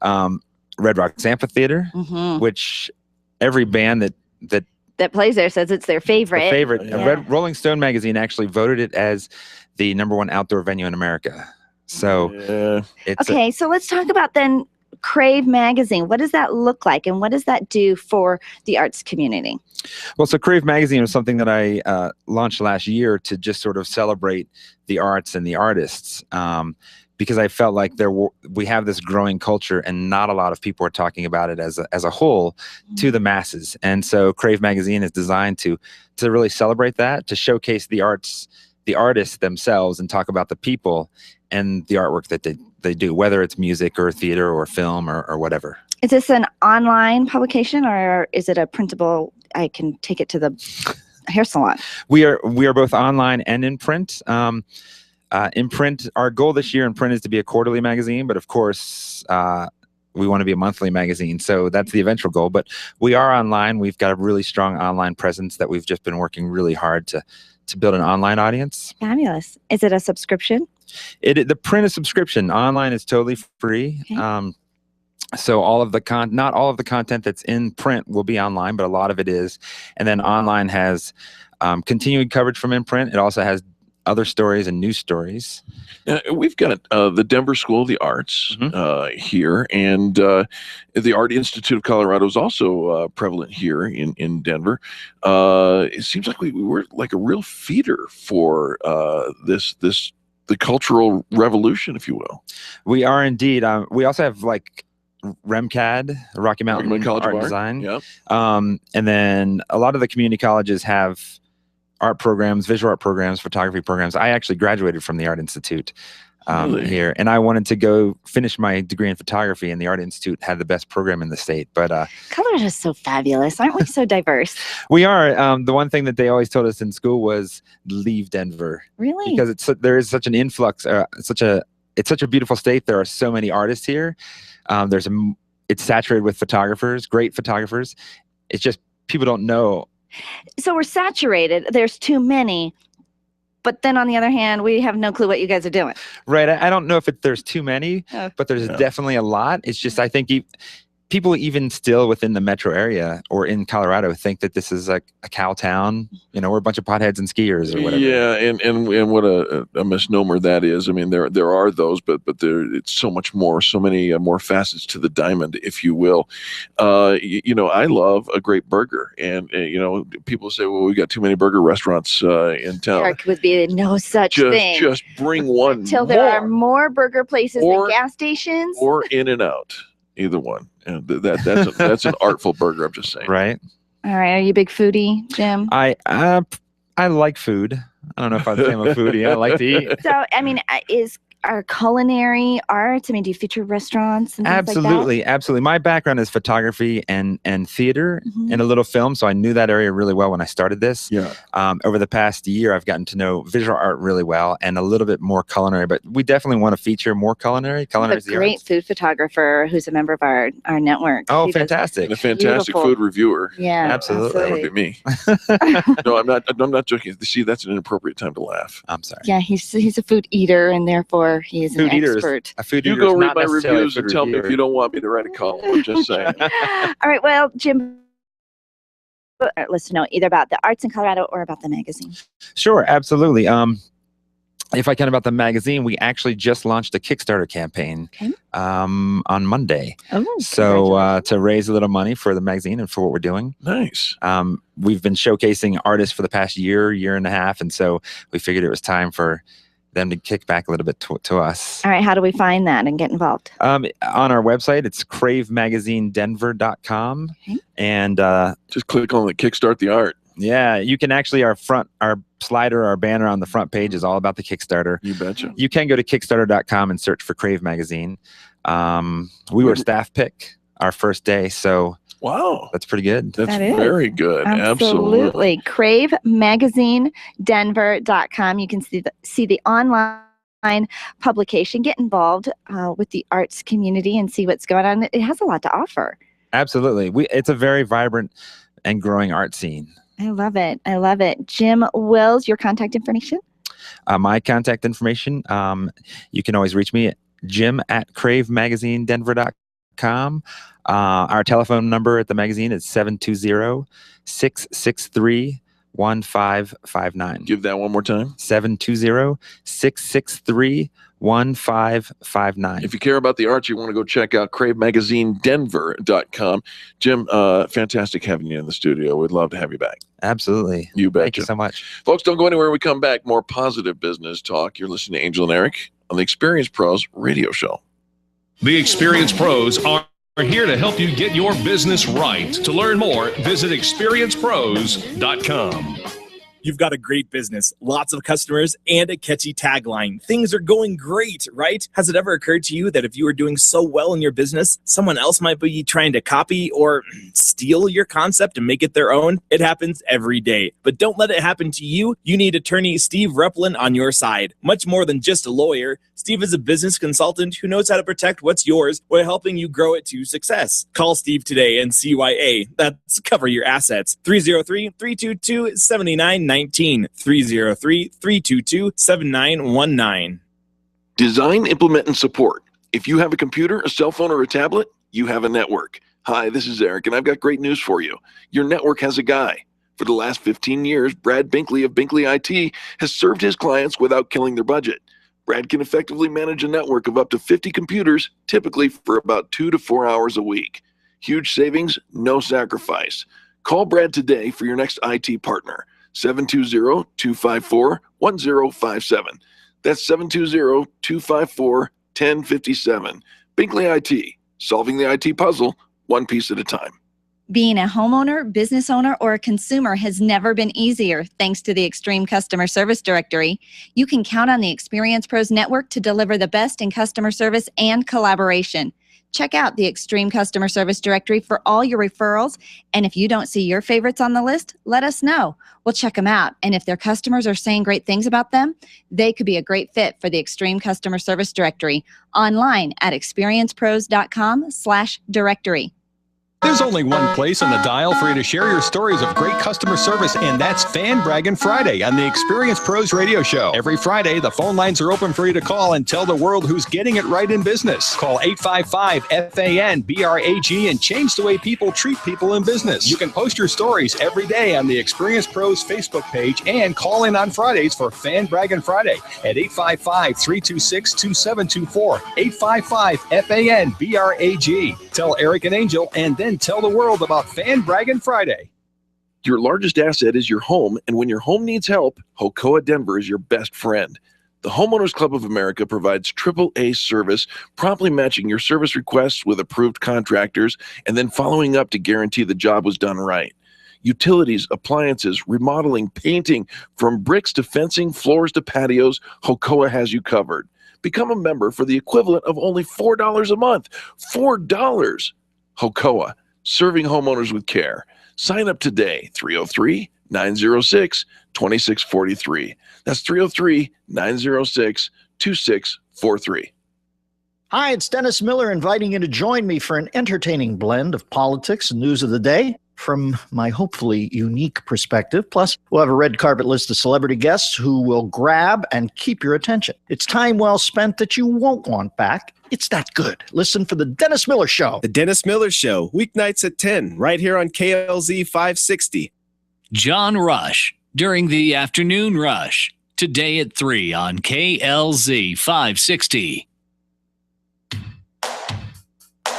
Red Rocks Amphitheater, which every band that plays there says it's their favorite. Yeah. Rolling Stone magazine actually voted it as the #1 outdoor venue in America. So okay, so let's talk about then Crave Magazine. What does that look like, and what does that do for the arts community? Well, so Crave Magazine was something that I launched last year to just sort of celebrate the arts and the artists. because I felt like we have this growing culture and not a lot of people are talking about it as a whole to the masses. And so Crave Magazine is designed to really celebrate that, to showcase the artists themselves and talk about the people and the artwork that they do, whether it's music or theater or film or whatever. Is this an online publication or is it a printable? I can take it to the hair salon. We are both online and in print. In print, our goal this year in print is to be a quarterly magazine, but of course, we want to be a monthly magazine. So that's the eventual goal. But we are online. We've got a really strong online presence that we've just been working really hard to build an online audience. Fabulous. Is it a subscription? The print is subscription. Online is totally free. Okay. So all of the not all of the content that's in print will be online, but a lot of it is. And then online has continuing coverage from in print. It also has other stories and news stories. We've got the Denver School of the Arts here, and the Art Institute of Colorado is also prevalent here in Denver. It seems like we were like a real feeder for the cultural revolution, if you will. We are indeed. We also have like REMCAD, Rocky Mountain College Art of Design. Yep. And then a lot of the community colleges have art programs, visual art programs, photography programs. I actually graduated from the Art Institute here, and I wanted to go finish my degree in photography, and the Art Institute had the best program in the state. But Colorado is so fabulous. Aren't we so diverse? We are. The one thing that they always told us in school was leave Denver. Really? Because there is such an influx, it's such a beautiful state. There are so many artists here. It's saturated with photographers, great photographers. It's just people don't know. So we're saturated. There's too many. But then on the other hand, we have no clue what you guys are doing. Right. I don't know if there's too many, but there's definitely a lot. It's just, I think people even still within the metro area or in Colorado think that this is like a cow town. You know, we're a bunch of potheads and skiers or whatever. Yeah, and what a misnomer that is. I mean, there are those, but it's so much more, so many more facets to the diamond, if you will. I love a great burger, and people say, well, we got too many burger restaurants in town. There would be no such thing. Just bring one until there are more burger places than gas stations or In-N-Out. Either one. And that's an artful burger, I'm just saying. Right. All right. Are you a big foodie, Jim? I like food. I don't know if I'd say I'm a foodie. I like to eat. So, I mean, is our culinary arts? I mean, do you feature restaurants and things absolutely, like that? Absolutely. My background is photography and theater and a little film, so I knew that area really well when I started this. Yeah. Over the past year, I've gotten to know visual art really well and a little bit more culinary, but we definitely want to feature more culinary. Culinary is a great food photographer who's a member of our network. Oh, fantastic! And a fantastic food reviewer. Yeah, absolutely. That would be me. No, I'm not joking. See, that's an inappropriate time to laugh. I'm sorry. Yeah, he's a food eater, and therefore he is an expert. You go read my reviews and tell me if you don't want me to write a column. I'm just saying. All right. Well, Jim, let's know either about the arts in Colorado or about the magazine. Sure, absolutely. If I can about the magazine, we actually just launched a Kickstarter campaign on Monday. Oh, so to raise a little money for the magazine and for what we're doing. Nice. We've been showcasing artists for the past year and a half, and so we figured it was time for them to kick back a little bit to us. All right, how do we find that and get involved? On our website, it's cravemagazinedenver.com. Okay. And just click on the Kickstart the Art. Yeah, you can actually, our slider, our banner on the front page is all about the Kickstarter. You betcha. You can go to kickstarter.com and search for Crave Magazine. We were staff pick our first day, so wow, that's pretty good. That's very good. Absolutely. cravemagazinedenver.com. You can see the online publication, get involved with the arts community and see what's going on. It has a lot to offer. Absolutely. It's a very vibrant and growing art scene. I love it. I love it. Jim Wills, your contact information? My contact information, you can always reach me at jim@cravemagazinedenver.com. Our telephone number at the magazine is 720-663-1559. Give that one more time. 720-663-1559. If you care about the arts, you want to go check out cravemagazinedenver.com. Jim, fantastic having you in the studio. We'd love to have you back. Absolutely. You betcha. Thank you so much. Folks, don't go anywhere. When we come back, more positive business talk. You're listening to Angel and Eric on the Experience Pros Radio Show. The Experience Pros are here to help you get your business right. To learn more, visit experiencepros.com. You've got a great business, lots of customers, and a catchy tagline. Things are going great, right? Has it ever occurred to you that if you are doing so well in your business, someone else might be trying to copy or steal your concept and make it their own? It happens every day. But don't let it happen to you. You need attorney Steve Replin on your side. Much more than just a lawyer, Steve is a business consultant who knows how to protect what's yours while helping you grow it to success. Call Steve today and CYA. That's Cover Your Assets. 303-322-7919. 303-322-7919. Design, implement, and support. If you have a computer, a cell phone, or a tablet, you have a network. Hi, this is Eric, and I've got great news for you. Your network has a guy. For the last 15 years, Brad Binkley of Binkley IT has served his clients without killing their budget. Brad can effectively manage a network of up to 50 computers, typically for about 2 to 4 hours a week. Huge savings, no sacrifice. Call Brad today for your next IT partner. 720-254-1057. That's 720-254-1057. Binkley IT, solving the IT puzzle one piece at a time. Being a homeowner, business owner, or a consumer has never been easier thanks to the Extreme Customer Service Directory. You can count on the Experience Pros Network to deliver the best in customer service and collaboration. Check out the Extreme Customer Service Directory for all your referrals. And if you don't see your favorites on the list, let us know. We'll check them out. And if their customers are saying great things about them, they could be a great fit for the Extreme Customer Service Directory. Online at experiencepros.com/directory. There's only one place on the dial for you to share your stories of great customer service, and that's Fan Braggin' Friday on the Experience Pros Radio Show. Every Friday, the phone lines are open for you to call and tell the world who's getting it right in business. Call 855-FAN-BRAG and change the way people treat people in business. You can post your stories every day on the Experience Pros Facebook page and call in on Fridays for Fan Braggin' Friday at 855-326-2724. 855-FAN-BRAG. Tell Eric and Angel, and then tell the world about Fan Braggin' Friday. Your largest asset is your home, and when your home needs help, Hocoa Denver is your best friend. The Homeowners Club of America provides AAA service, promptly matching your service requests with approved contractors, and then following up to guarantee the job was done right. Utilities, appliances, remodeling, painting, from bricks to fencing, floors to patios, Hocoa has you covered. Become a member for the equivalent of only $4 a month. $4! Hocoa, serving homeowners with care. Sign up today, 303-906-2643. That's 303-906-2643. Hi, it's Dennis Miller inviting you to join me for an entertaining blend of politics and news of the day from my hopefully unique perspective. Plus, we'll have a red carpet list of celebrity guests who will grab and keep your attention. It's time well spent that you won't want back. It's that good. Listen for The Dennis Miller Show. The Dennis Miller Show, weeknights at 10, right here on KLZ 560. John Rush during the afternoon rush. Today at 3 on KLZ 560.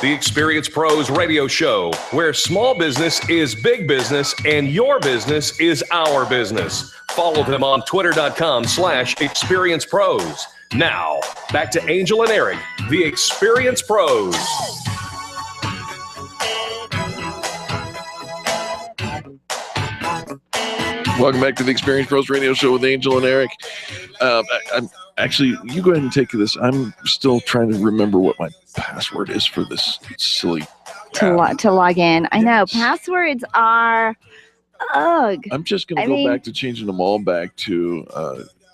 The Experience Pros Radio Show, where small business is big business and your business is our business. Follow them on twitter.com/experiencepros. Now, back to Angel and Eric, the Experience Pros. Welcome back to the Experience Pros Radio Show with Angel and Eric. I'm actually, you go ahead and take this. I'm still trying to remember what my password is for this silly to log in. I know passwords are ugh. I'm just going to go back to changing them all back to.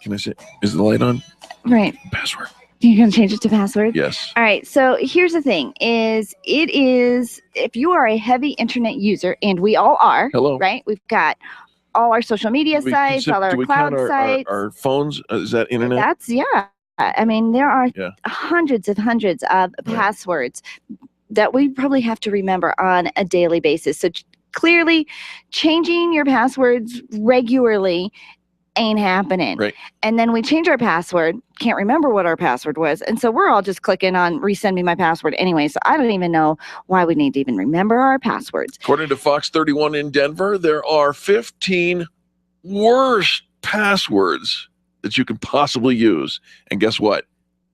Can I say? Is the light on? Right. Password. You're going to change it to password? Yes. All right. So here's the thing is if you are a heavy internet user, and we all are. Hello. Right. We've got all our social media sites, all our cloud sites. Our phones, is that internet? That's, yeah. I mean, there are hundreds of passwords that we probably have to remember on a daily basis. So clearly, changing your passwords regularly ain't happening. Right. And then we change our password, can't remember what our password was. And so we're all just clicking on resend me my password anyway. So I don't even know why we need to even remember our passwords. According to Fox 31 in Denver, there are 15 worst passwords that you can possibly use. And guess what?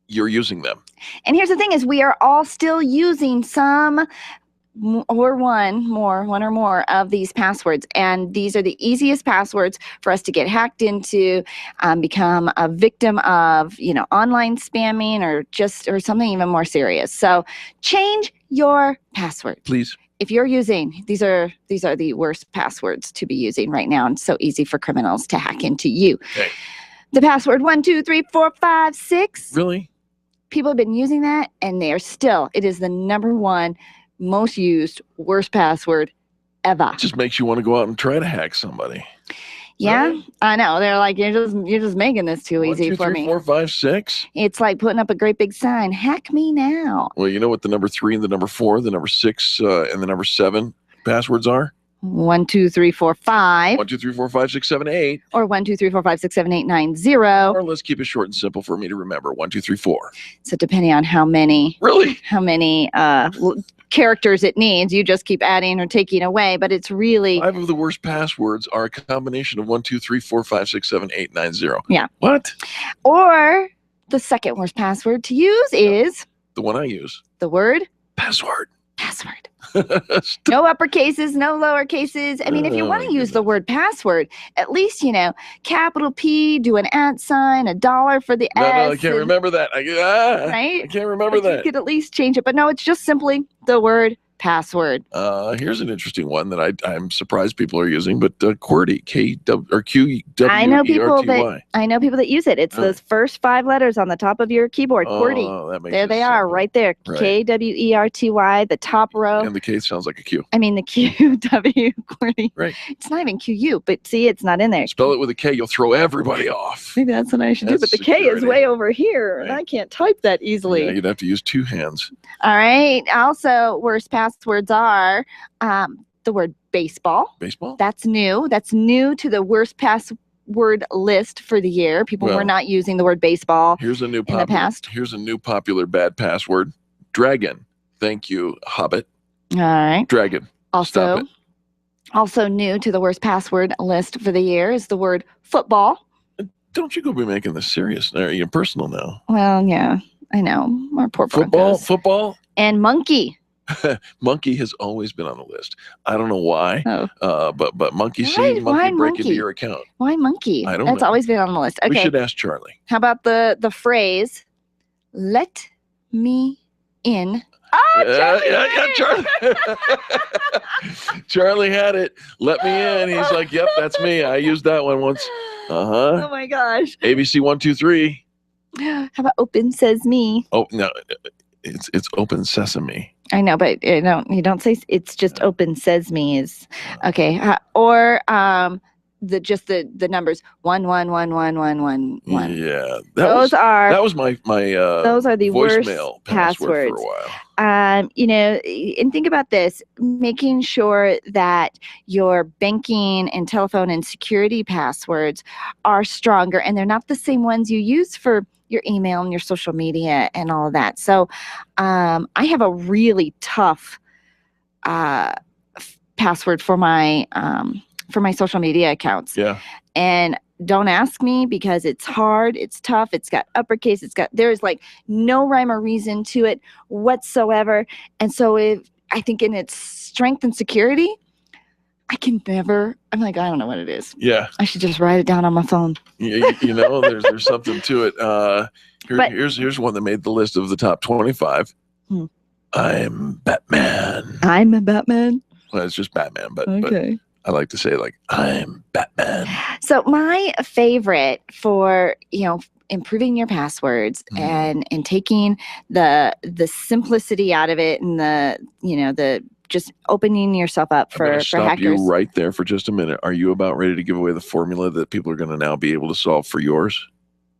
you're using them. And here's the thing is we are all still using some or one or more of these passwords. And these are the easiest passwords for us to get hacked into, become a victim of, online spamming or something even more serious. So change your password. Please. If you're using, these are the worst passwords to be using right now. And so easy for criminals to hack into you. Okay. The password 1, 2, 3, 4, 5, 6. Really? People have been using that and it is the number one most used worst password ever. It just makes you want to go out and try to hack somebody. Yeah, Really? I know. They're like, you're just making this too easy 1, 2, for 3, me. 4, 5, 6. It's like putting up a great big sign. Hack me now. Well, you know what the number 3 and the number 4, the number 6 and the number 7 passwords are? 1, 2, 3, 4, 5. 1, 2, 3, 4, 5, 6, 7, 8. Or 1, 2, 3, 4, 5, 6, 7, 8, 9, 0. Or let's keep it short and simple for me to remember. 1, 2, 3, 4. So depending on how many characters it needs, you just keep adding or taking away. But it's really 5 of the worst passwords are a combination of 1, 2, 3, 4, 5, 6, 7, 8, 9, 0. Yeah. What? Or the second worst password to use is The one I use. the word Password. Password. No uppercases, no lower cases. I mean, if you want to use the word password, at least, capital P, do an @ sign, $1 for the S. No, I can't remember that. Right? I can't remember But that. You could at least change it. But no, it's just simply the word password. Here's an interesting one that I'm surprised people are using, but QWERTY, QWERTY. I know people that use it. It's those first 5 letters on the top of your keyboard. QWERTY. That makes There they are, right there. Right. QWERTY, the top row. And the K sounds like a Q. I mean the QW QWERTY. Right. It's not even QU, but see, it's not in there. Spell it with a K, you'll throw everybody off. Maybe that's what I should do. That's But the K is security. way over here, and I can't type that easily. Yeah, you'd have to use 2 hands. All right. Also, worst passwords are the word baseball. Baseball? That's new. That's new to the worst password list for the year. People were not using the word baseball Here's a new in the past. Here's a new popular bad password. Dragon. Thank you, Hobbit. All right. Dragon. Stop it. Also new to the worst password list for the year is the word football. Don't you go be making this serious. You're personal now. Well, yeah, I know. Our poor Football. And monkey. Monkey has always been on the list. I don't know why. But monkey Why break into monkey? your account. Why monkey? I don't That's know. always been on the list. Okay. We should ask Charlie. How about the phrase, let me in? Charlie. Charlie had it. Let me in. He's like, yep, that's me. I used that one once. Oh my gosh. ABC 1, 2, 3. How about open says me? Oh no, it's open sesame. I know, but you don't say it's just open sesame is okay. Or the numbers 1 1 1 1 1 1 1. Yeah, those are my those are the voicemail worst passwords for a while. And think about this, making sure that your banking and telephone and security passwords are stronger and they're not the same ones you use for your email and your social media and all of that. So I have a really tough password for my social media accounts. Yeah. And don't ask me because it's hard, it's tough, it's got uppercase, there's like no rhyme or reason to it whatsoever. And so I think in its strength and security, I'm like, I don't know what it is. Yeah. I should just write it down on my phone. There's something to it. Here's one that made the list of the top 25. I'm Batman. I'm a Batman. Well, it's just Batman, but okay. I like to say I'm Batman. So my favorite for, improving your passwords and taking the simplicity out of it and the just opening yourself up for hackers. Stop you right there for just a minute. Are you about ready to give away the formula that people are going to now be able to solve for yours?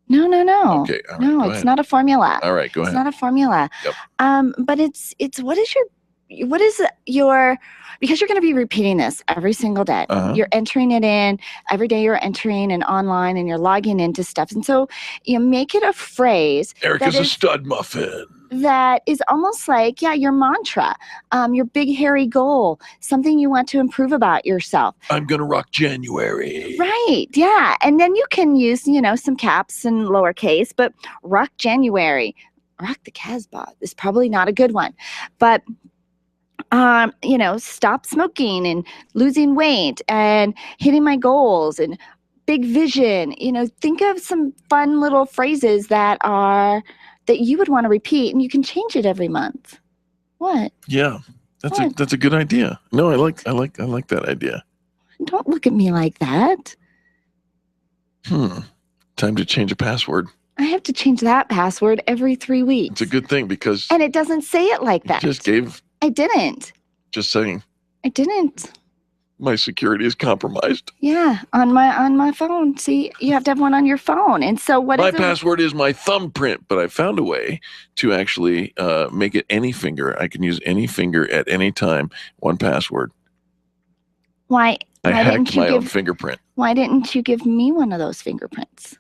No. Okay. All right, no, go it's ahead. not a formula. All right, go ahead. It's not a formula. Yep. But it's what is your what is your, because you're going to be repeating this every single day. You're entering it in every day. You're entering and online and you're logging into stuff. And so you make it a phrase. Eric is a stud muffin. That is almost like, your mantra, your big hairy goal, something you want to improve about yourself. I'm going to rock January. Right. Yeah. And then you can use, some caps and lowercase, but rock January, rock the Casper is probably not a good one, but stop smoking and losing weight and hitting my goals and big vision. Think of some fun little phrases that you would want to repeat, and you can change it every month. What? Yeah, that's a good idea. No, I like that idea. Don't look at me like that. Time to change a password. I have to change that password every 3 weeks. It's a good thing because and it doesn't say it like that. I didn't. Just saying. I didn't. My security is compromised. Yeah, on my phone. See, you have to have one on your phone. And so my password is my thumbprint, but I found a way to actually make it any finger. I can use any finger at any time. One password. Why hacked my own fingerprint. Why didn't you give me one of those fingerprints?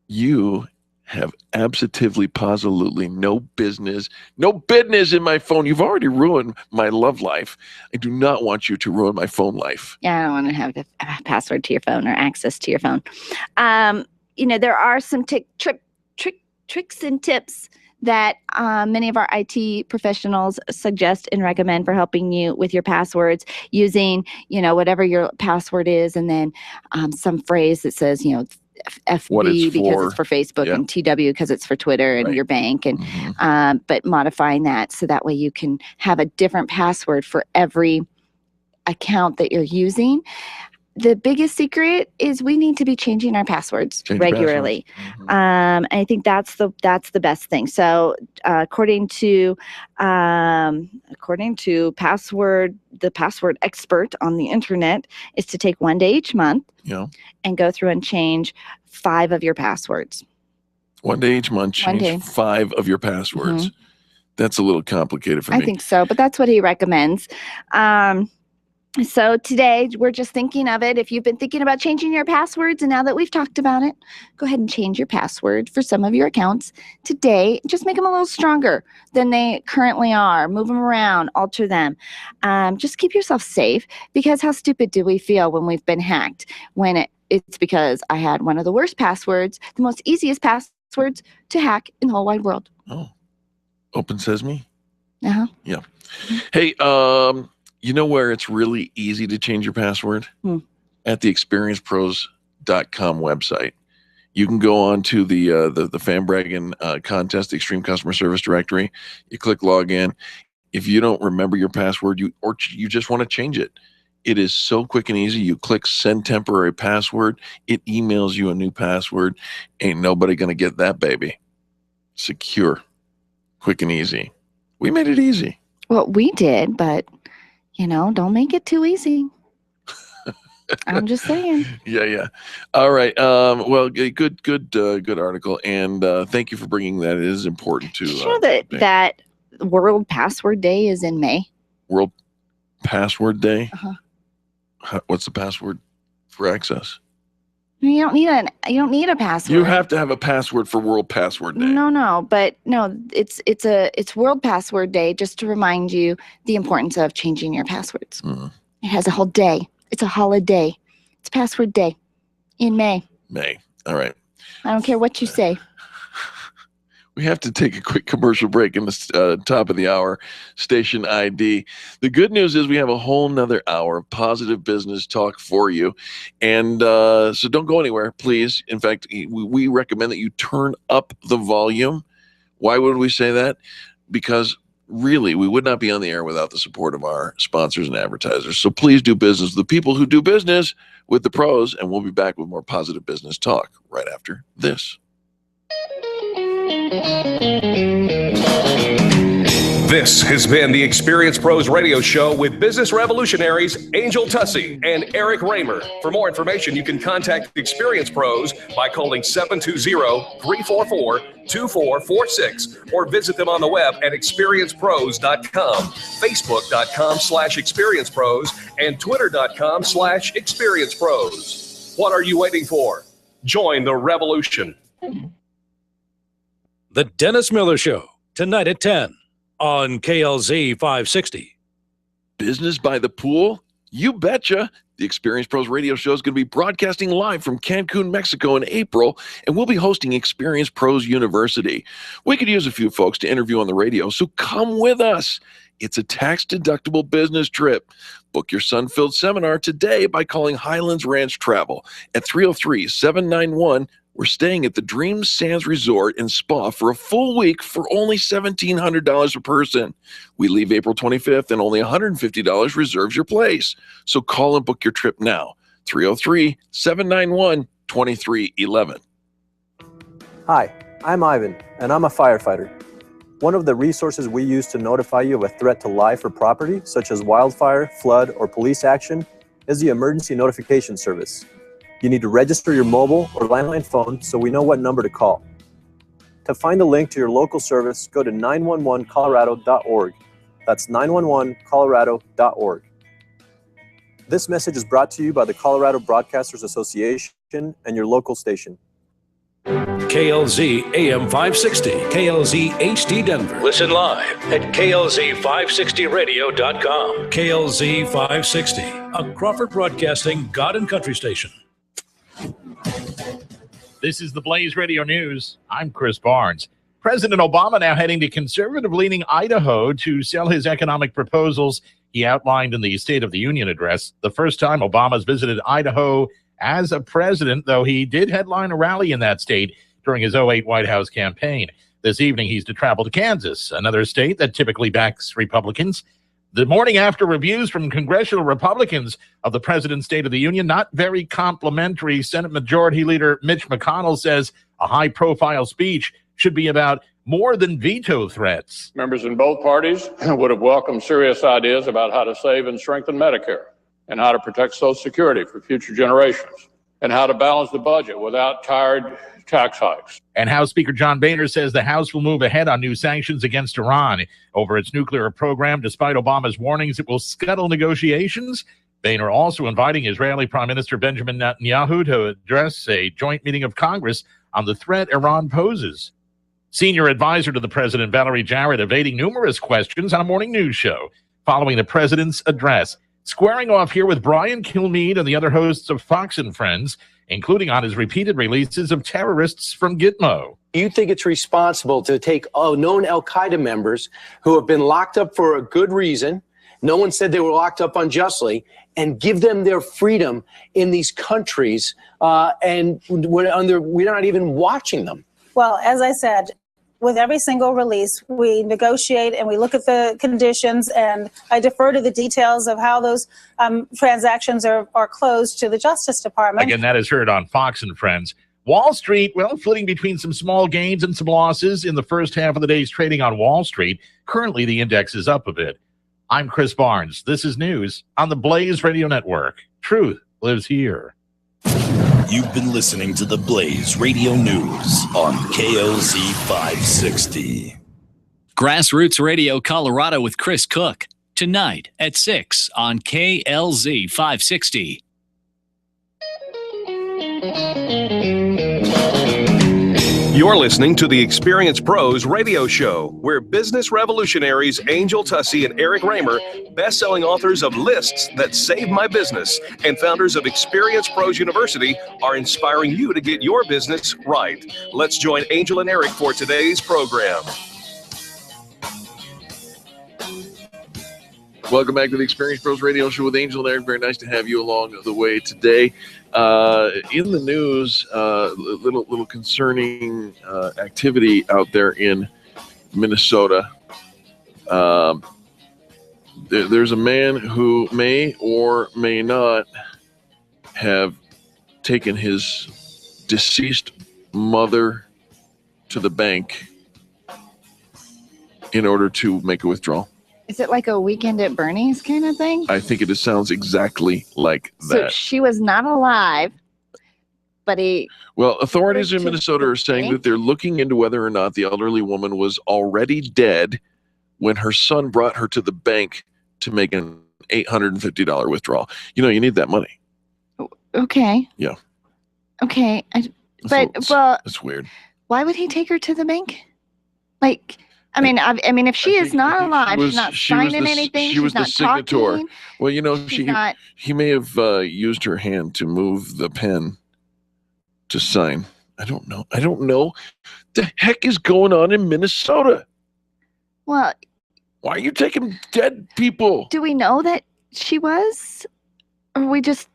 You have absolutely no business in my phone. You've already ruined my love life. I do not want you to ruin my phone life. Yeah, I don't want to have the password to your phone or access to your phone. There are some tricks and tips that many of our IT professionals suggest and recommend for helping you with your passwords using, whatever your password is, and then some phrase that says, FB because it's for Facebook and TW because it's for Twitter and your bank, and but modifying that so that way you can have a different password for every account that you're using. The biggest secret is we need to be changing our passwords regularly. And I think that's the best thing. So according to the password expert on the internet, is to take 1 day each month and go through and change 5 of your passwords. 1 day each month, change 5 of your passwords. That's a little complicated for me. I think so, but that's what he recommends. So today we're just thinking of it. If you've been thinking about changing your passwords, and now that we've talked about it, go ahead and change your password for some of your accounts today. Just make them a little stronger than they currently are. Move them around, alter them. Just keep yourself safe, because how stupid do we feel when we've been hacked? When it's because I had one of the worst passwords, the most easiest passwords to hack in the whole wide world. Oh, Open Sesame? Uh-huh. Yeah. Hey, you know where it's really easy to change your password? At the experiencepros.com website. You can go on to the Fan Braggin contest, the Extreme Customer Service Directory. You click login. If you don't remember your password, you just want to change it, it is so quick and easy. You click send temporary password. It emails you a new password. Ain't nobody going to get that, baby. Secure, quick and easy. We made it easy. Well, we did, but don't make it too easy. I'm just saying. Yeah. All right. Well, good article, and thank you for bringing that. It is important to. Did you know that World Password Day is in May? World Password Day. Uh-huh. What's the password for access? You don't need a password. You have to have a password for World Password Day. No, it's World Password Day just to remind you the importance of changing your passwords. It has a whole day. It's a holiday. It's Password Day in May. May. All right. I don't care what you say. We have to take a quick commercial break in the top of the hour. Station ID. The good news is we have a whole nother hour of positive business talk for you. And so don't go anywhere, please. In fact, we recommend that you turn up the volume. Why would we say that? Because really, we would not be on the air without the support of our sponsors and advertisers. So please do business with the people who do business with the pros. And we'll be back with more positive business talk right after this. This has been the Experience Pros Radio Show with business revolutionaries Angel Tussey and Eric Raymer. For more information, you can contact Experience Pros by calling 720-344-2446 or visit them on the web at experiencepros.com, facebook.com/experiencepros, and twitter.com/experiencepros. What are you waiting for? Join the revolution. The Dennis Miller Show, tonight at 10 on KLZ 560. Business by the pool? You betcha. The Experience Pros Radio Show is going to be broadcasting live from Cancun, Mexico in April, and we'll be hosting Experience Pros University. We could use a few folks to interview on the radio, so come with us. It's a tax-deductible business trip. Book your sun-filled seminar today by calling Highlands Ranch Travel at 303-791. We're staying at the Dream Sands Resort and Spa for a full week for only $1,700 a person. We leave April 25th and only $150 reserves your place. So call and book your trip now. 303-791-2311. Hi, I'm Ivan, and I'm a firefighter. One of the resources we use to notify you of a threat to life or property, such as wildfire, flood, or police action, is the Emergency Notification Service. You need to register your mobile or landline phone so we know what number to call. To find a link to your local service, go to 911colorado.org. That's 911colorado.org. This message is brought to you by the Colorado Broadcasters Association and your local station. KLZ AM 560, KLZ HD Denver. Listen live at KLZ560radio.com. KLZ 560, a Crawford Broadcasting God and Country station. This is the Blaze Radio News. I'm Chris Barnes. President Obama now heading to conservative-leaning Idaho to sell his economic proposals he outlined in the State of the Union address. The first time Obama's visited Idaho as a president, though he did headline a rally in that state during his 2008 White House campaign. This evening, he's to travel to Kansas, another state that typically backs Republicans. The morning after reviews from congressional Republicans of the President's State of the Union, not very complimentary. Senate Majority Leader Mitch McConnell says a high-profile speech should be about more than veto threats. Members in both parties would have welcomed serious ideas about how to save and strengthen Medicare, and how to protect Social Security for future generations, and how to balance the budget without tired tax hikes. And House Speaker John Boehner says the House will move ahead on new sanctions against Iran over its nuclear program, despite Obama's warnings it will scuttle negotiations. Boehner also inviting Israeli Prime Minister Benjamin Netanyahu to address a joint meeting of Congress on the threat Iran poses. Senior advisor to the president, Valerie Jarrett, evading numerous questions on a morning news show following the president's address. Squaring off here with Brian Kilmeade and the other hosts of Fox and Friends, including on his repeated releases of terrorists from Gitmo. You think it's responsible to take known Al-Qaeda members who have been locked up for a good reason, no one said they were locked up unjustly, and give them their freedom in these countries, and we're not even watching them? Well, as I said, with every single release, we negotiate and we look at the conditions, and I defer to the details of how those transactions are closed to the Justice Department. Again, that is heard on Fox and Friends. Wall Street, well, flitting between some small gains and some losses in the first half of the day's trading on Wall Street. Currently, the index is up a bit. I'm Chris Barnes. This is news on the Blaze Radio Network. Truth lives here. You've been listening to the Blaze Radio News on KLZ 560. Grassroots Radio Colorado with Chris Cook, tonight at 6 on KLZ 560. You're listening to the Experience Pros Radio Show, where business revolutionaries Angel Tussey and Eric Raymer, best-selling authors of Lists That Saved My Business and founders of Experience Pros University, are inspiring you to get your business right. Let's join Angel and Eric for today's program. Welcome back to the Experience Pros Radio Show with Angel and Eric. Very nice to have you along the way today. In the news, little concerning activity out there in Minnesota. There's a man who may or may not have taken his deceased mother to the bank in order to make a withdrawal. Is it like a weekend at Bernie's kind of thing? I think it sounds exactly like So that. she was not alive, but Well, authorities in Minnesota are saying that they're looking into whether or not the elderly woman was already dead when her son brought her to the bank to make an $850 withdrawal. You need that money. Okay. Yeah. Okay. Well, that's weird. Why would he take her to the bank? Like, I mean, if she is not alive, she's not signing anything. She was the she's not signator. talking. Well, he may have used her hand to move the pen to sign. I don't know. The heck is going on in Minnesota? Well, why are you taking dead people? do we know that she was, or we just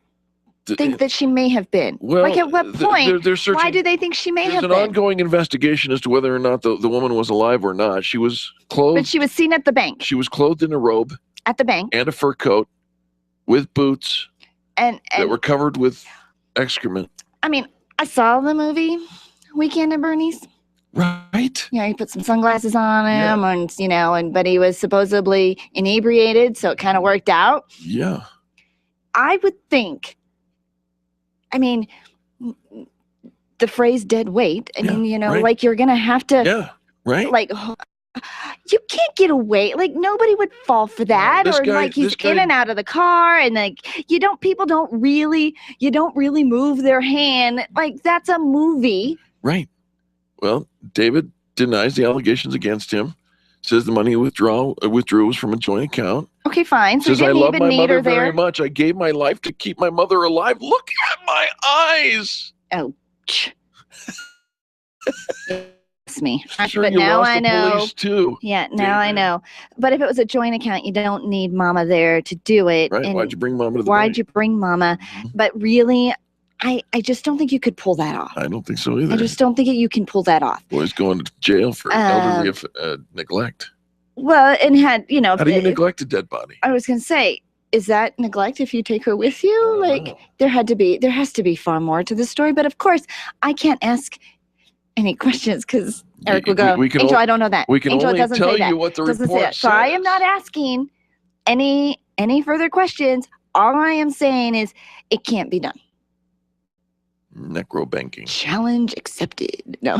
think that she may have been? Well, like, at what point? they're searching. Why do they think she may have There's an been? ongoing investigation as to whether or not the woman was alive or not. She was clothed. But she was seen at the bank. She was clothed in a robe At the bank. and a fur coat with boots And that were covered with excrement. I mean, I saw the movie Weekend at Bernie's. Right. Yeah, he put some sunglasses on him, and but he was supposedly inebriated, so it kind of worked out. Yeah. I would think. I mean, the phrase "dead weight." I mean, right. like you're gonna have to. Yeah. Right. Like, you can't get away. Like, nobody would fall for that. This Or guy- like he's this guy- in and out of the car, and like people don't really move their hand. Like, that's a movie. Right. Well, David denies the allegations against him. Says the money he withdrew was from a joint account. Okay, fine. So Says you I didn't love even my need mother her there. very much. I gave my life to keep my mother alive. Look at my eyes. Ouch. It's me. Sure, But you now lost I the know. police too. Yeah, now I know. But if it was a joint account, you don't need mama there to do it. Right. And Why'd you bring mama to the why'd bank? you bring mama? But really, I just don't think you could pull that off. I don't think so either. I just don't think you can pull that off. Boy's going to jail for elderly neglect. Well, and How do you neglect a dead body? I was going to say, is that neglect if you take her with you? Like, there has to be far more to the story. But of course, I can't ask any questions because Eric will go, we can Angel, o- I don't know that. we can Angel, it only doesn't tell say that. you what the Doesn't say report that. So I am not asking any further questions. All I am saying is it can't be done. Necrobanking. Challenge accepted. No.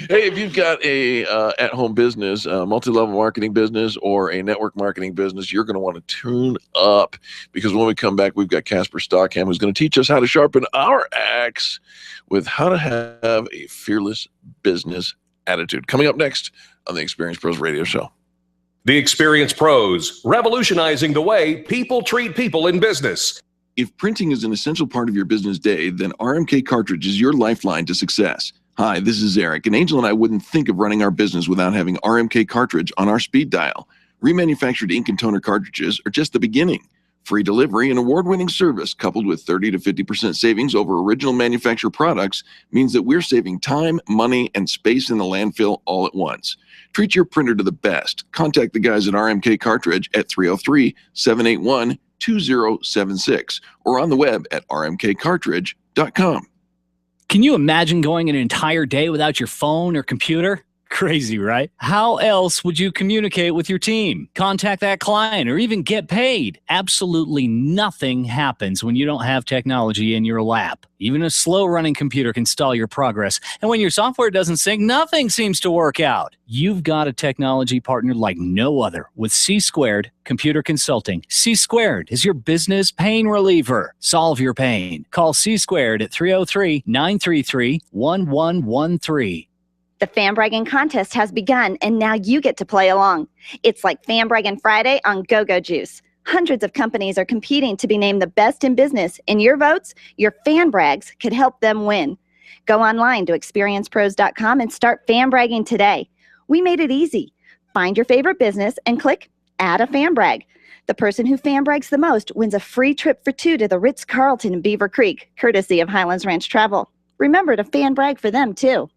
Hey, if you've got a at-home business, a multi-level marketing business, or a network marketing business, you're going to want to tune up because when we come back, we've got Casper Stockham who's going to teach us how to sharpen our axe with how to have a fearless business attitude. Coming up next on the Experience Pros Radio Show. The Experience Pros, revolutionizing the way people treat people in business. If printing is an essential part of your business day, then RMK Cartridge is your lifeline to success. Hi, this is Eric, and Angel and I wouldn't think of running our business without having RMK Cartridge on our speed dial. Remanufactured ink and toner cartridges are just the beginning. Free delivery and award-winning service coupled with 30 to 50% savings over original manufacturer products means that we're saving time, money, and space in the landfill all at once. Treat your printer to the best. Contact the guys at RMK Cartridge at 303-781-2076 or on the web at rmkcartridge.com. Can you imagine going an entire day without your phone or computer? Crazy, right? How else would you communicate with your team, contact that client, or even get paid? Absolutely nothing happens when you don't have technology in your lap. Even a slow-running computer can stall your progress. And when your software doesn't sync, nothing seems to work out. You've got a technology partner like no other with C-Squared Computer Consulting. C-Squared is your business pain reliever. Solve your pain. Call C-Squared at 303-933-1113. The Fan Braggin contest has begun, and now you get to play along. It's like Fan Braggin Friday on Go-Go Juice. Hundreds of companies are competing to be named the best in business, and your votes, your fan brags, could help them win. Go online to experiencepros.com and start fan bragging today. We made it easy. Find your favorite business and click Add a Fan Brag. The person who fan brags the most wins a free trip for two to the Ritz-Carlton in Beaver Creek, courtesy of Highlands Ranch Travel. Remember to fan brag for them, too.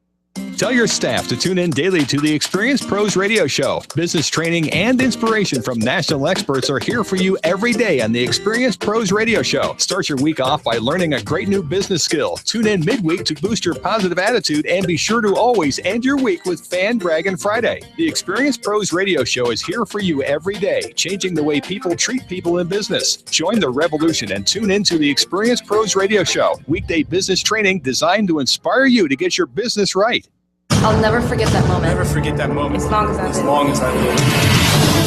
Tell your staff to tune in daily to the Experience Pros Radio Show. Business training and inspiration from national experts are here for you every day on the Experience Pros Radio Show. Start your week off by learning a great new business skill. Tune in midweek to boost your positive attitude and be sure to always end your week with Fan Braggin Friday. The Experience Pros Radio Show is here for you every day, changing the way people treat people in business. Join the revolution and tune into the Experience Pros Radio Show. Weekday business training designed to inspire you to get your business right. I'll never forget that moment. Never forget that moment. As long as I live. As long as I live.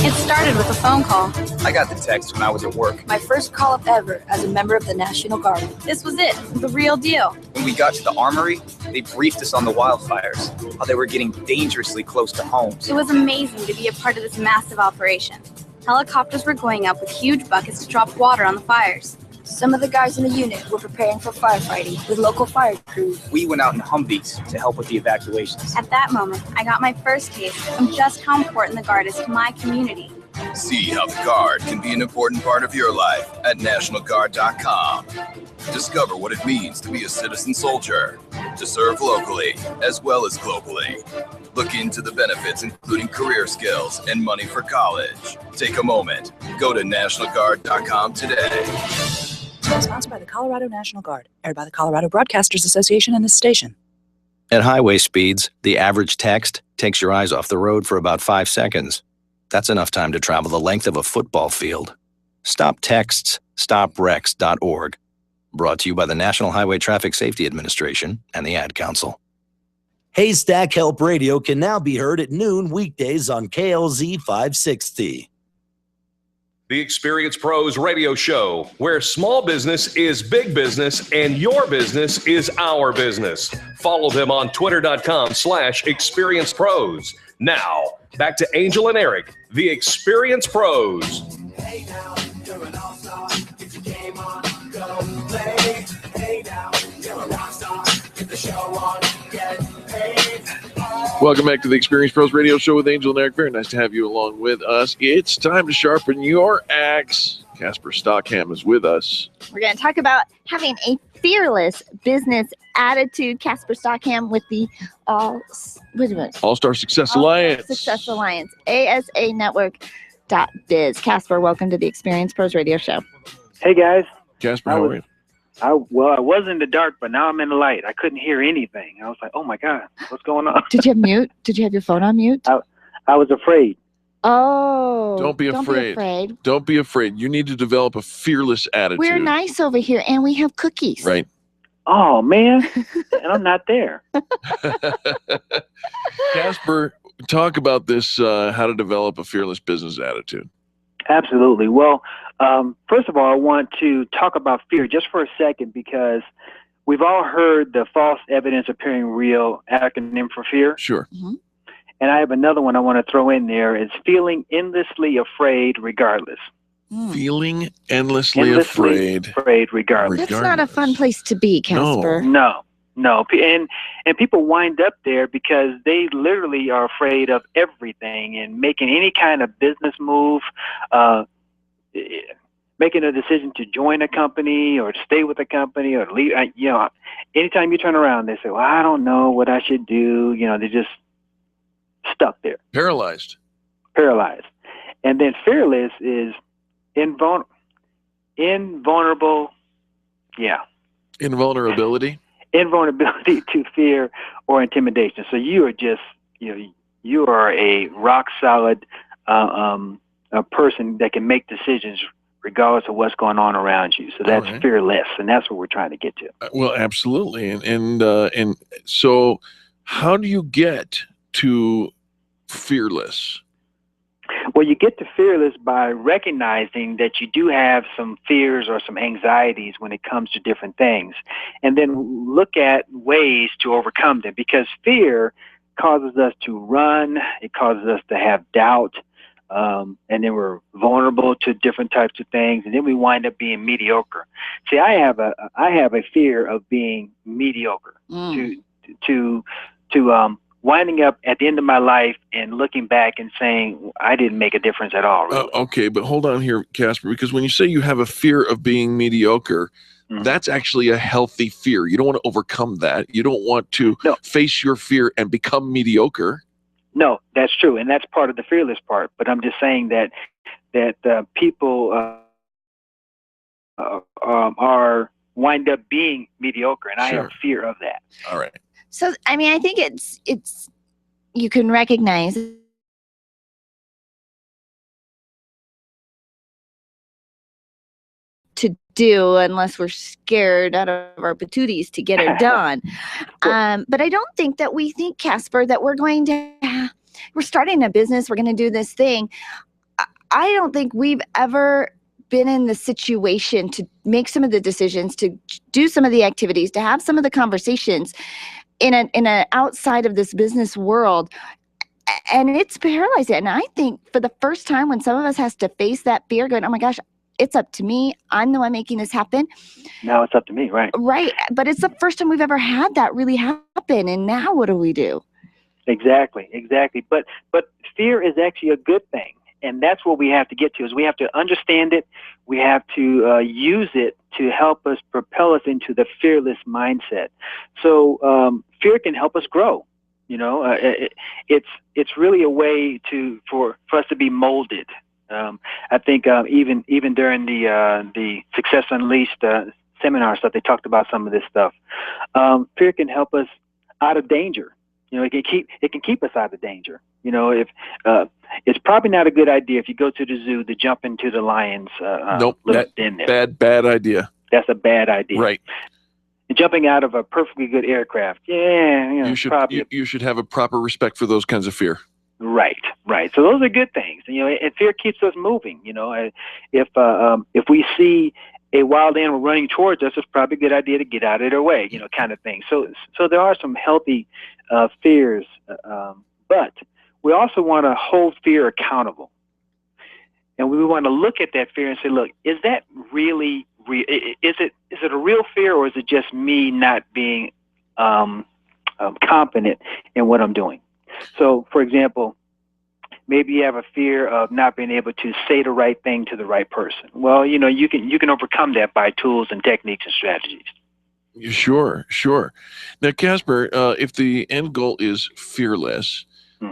It started with a phone call. I got the text when I was at work. My first call up ever as a member of the National Guard. This was it, the real deal. When we got to the armory, they briefed us on the wildfires, how they were getting dangerously close to homes. It was amazing to be a part of this massive operation. Helicopters were going up with huge buckets to drop water on the fires. Some of the guys in the unit were preparing for firefighting with local fire crews. We went out in Humvees to help with the evacuations. At that moment, I got my first taste of just how important the Guard is to my community. See how the Guard can be an important part of your life at NationalGuard.com. Discover what it means to be a citizen soldier, to serve locally as well as globally. Look into the benefits, including career skills and money for college. Take a moment. Go to NationalGuard.com today. Sponsored by the Colorado National Guard. Aired by the Colorado Broadcasters Association and this station. At highway speeds, the average text takes your eyes off the road for about 5 seconds. That's enough time to travel the length of a football field. Stop texts, stopwrecks.org. Brought to you by the National Highway Traffic Safety Administration and the Ad Council. Haystack Help Radio can now be heard at noon weekdays on KLZ 560. The Experience Pros Radio Show, where small business is big business and your business is our business. Follow them on twitter.com/experiencepros. Now, back to Angel and Eric, the Experience Pros. Hey now, you're an all-star. Get your game on, go play. Hey now, you're a rock star. Get the show on, get paid. Welcome back to the Experience Pros Radio Show with Angel and Eric. Very nice to have you along with us. It's time to sharpen your axe. Casper Stockham is with us. We're going to talk about having a fearless business attitude. Casper Stockham with the All-Star Success Alliance. Success Alliance, ASAnetwork.biz. Casper, welcome to the Experience Pros Radio Show. Hey, guys. Casper, how are you? I was in the dark, but now I'm in the light. I couldn't hear anything. I was like, oh, my God, what's going on? Did you have mute? Did you have your phone on mute? I was afraid. Oh. Don't be afraid. Don't be afraid. You need to develop a fearless attitude. We're nice over here, and we have cookies. Right. Oh, man. And I'm not there. Casper, talk about this, how to develop a fearless business attitude. Absolutely. Well, first of all, I want to talk about fear just for a second because we've all heard the false evidence appearing real acronym for fear. Sure. Mm-hmm. And I have another one I want to throw in there. It's feeling endlessly afraid regardless. Feeling endlessly afraid regardless. That's not a fun place to be, Casper. No. And people wind up there because they literally are afraid of everything and making any kind of business move, making a decision to join a company or to stay with a company or leave. Anytime you turn around, they say, well, I don't know what I should do. They're just stuck there. Paralyzed. And then fearless is invulnerable. Yeah. Invulnerability to fear or intimidation. So you are just, you are a rock solid a person that can make decisions regardless of what's going on around you. So that's fearless, and that's what we're trying to get to. Well, absolutely. And so how do you get to fearless? Well, you get to fearless by recognizing that you do have some fears or some anxieties when it comes to different things, and then look at ways to overcome them, because fear causes us to run, it causes us to have doubt, and then we're vulnerable to different types of things, and then we wind up being mediocre. See, I have a fear of being mediocre, to winding up at the end of my life and looking back and saying, I didn't make a difference at all. Really. Okay, but hold on here, Casper, because when you say you have a fear of being mediocre, That's actually a healthy fear. You don't want to overcome that. You don't want to face your fear and become mediocre. No, that's true, and that's part of the fearless part. But I'm just saying that people are wind up being mediocre, and I have fear of that. All right. So, I mean, I think it's you can recognize to do unless we're scared out of our patooties to get it done. But I don't think that we think, Casper, that we're starting a business, we're going to do this thing. I don't think we've ever been in the situation to make some of the decisions, to do some of the activities, to have some of the conversations in a outside of this business world. And it's paralyzing. And I think for the first time when some of us has to face that fear going, oh my gosh, it's up to me. I'm the one making this happen. Now it's up to me, right? Right. But it's the first time we've ever had that really happen. And now what do we do? Exactly. But fear is actually a good thing. And that's what we have to get to, is we have to understand it. We have to use it to help us propel us into the fearless mindset. So fear can help us grow. You know, it's really a way for us to be molded. I think even during the Success Unleashed seminar stuff, they talked about some of this stuff. Fear can help us out of danger. You know, it can keep us out of danger. You know, if it's probably not a good idea if you go to the zoo to jump into the lion's nope, in there. Bad idea. That's a bad idea. Right. Jumping out of a perfectly good aircraft. Yeah, you know, you should have a proper respect for those kinds of fear. Right. So those are good things. You know, and fear keeps us moving. You know, if we see a wild animal running towards us, it's probably a good idea to get out of their way. You know, kind of thing. So there are some healthy fears, but we also want to hold fear accountable, and we want to look at that fear and say, look, is that really real? Is it a real fear, or is it just me not being confident in what I'm doing? So, for example, maybe you have a fear of not being able to say the right thing to the right person. Well, you know, you can overcome that by tools and techniques and strategies. Sure. Now, Casper, if the end goal is fearless,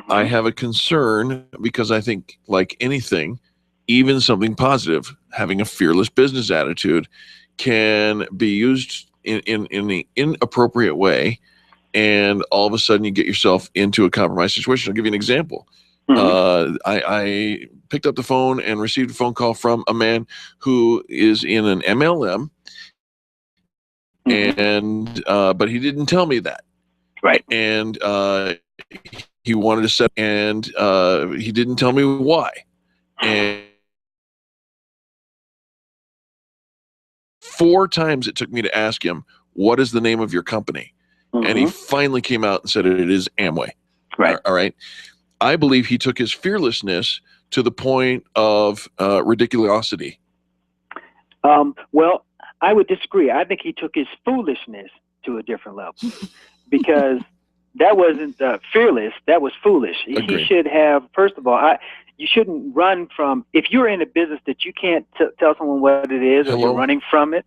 I have a concern, because I think, like anything, even something positive, having a fearless business attitude can be used in the inappropriate way, and all of a sudden you get yourself into a compromised situation. I'll give you an example. I picked up the phone and received a phone call from a man who is in an MLM, and but he didn't tell me that. Right. And he wanted to set, and he didn't tell me why. And 4 times it took me to ask him, what is the name of your company? And he finally came out and said it is Amway. Right. All right. I believe he took his fearlessness to the point of ridiculosity. Well, I would disagree. I think he took his foolishness to a different level, because that wasn't fearless. That was foolish. He should have, first of all, you shouldn't run from, if you're in a business that you can't tell someone what it is, or you're running from it,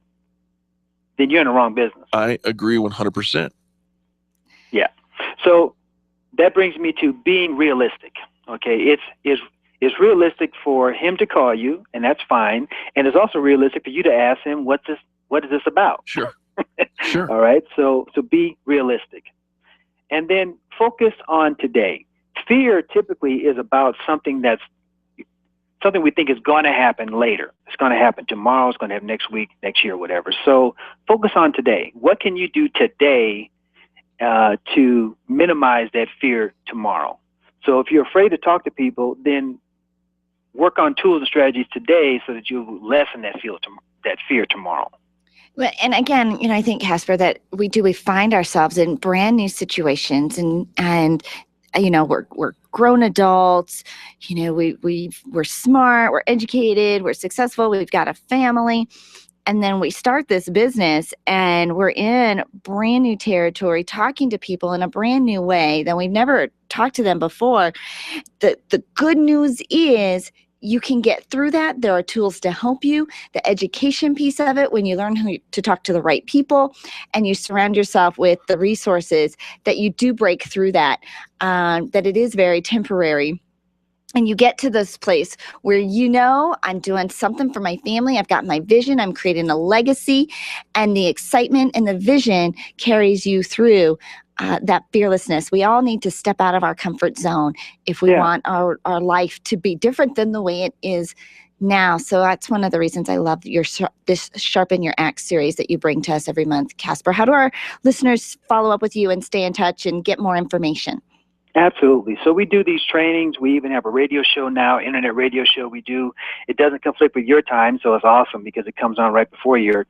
then you're in the wrong business. I agree 100%. Yeah. So that brings me to being realistic. Okay. It's realistic for him to call you, and that's fine. And it's also realistic for you to ask him, what is this about? Sure. All right. So be realistic. And then focus on today. Fear typically is about something we think is going to happen later. It's going to happen tomorrow. It's going to happen next week, next year, whatever. So focus on today. What can you do today to minimize that fear tomorrow? So if you're afraid to talk to people, then work on tools and strategies today so that you lessen that fear tomorrow. Well, and again, you know, I think, Casper, that we find ourselves in brand new situations, and you know, we're grown adults, you know, we're smart, we're educated, we're successful, we've got a family, and then we start this business and we're in brand new territory, talking to people in a brand new way that we've never talked to them before. The good news is you can get through that. There are tools to help you. The education piece of it, when you learn to talk to the right people and you surround yourself with the resources, that you do break through that, that it is very temporary. And you get to this place where I'm doing something for my family. I've got my vision. I'm creating a legacy. And the excitement and the vision carries you through that fearlessness. We all need to step out of our comfort zone if we want our life to be different than the way it is now. So that's one of the reasons I love this Sharpen Your Axe series that you bring to us every month, Casper. How do our listeners follow up with you and stay in touch and get more information? Absolutely. So we do these trainings. We even have a radio show now, internet radio show we do. It doesn't conflict with your time, so it's awesome because it comes on right before your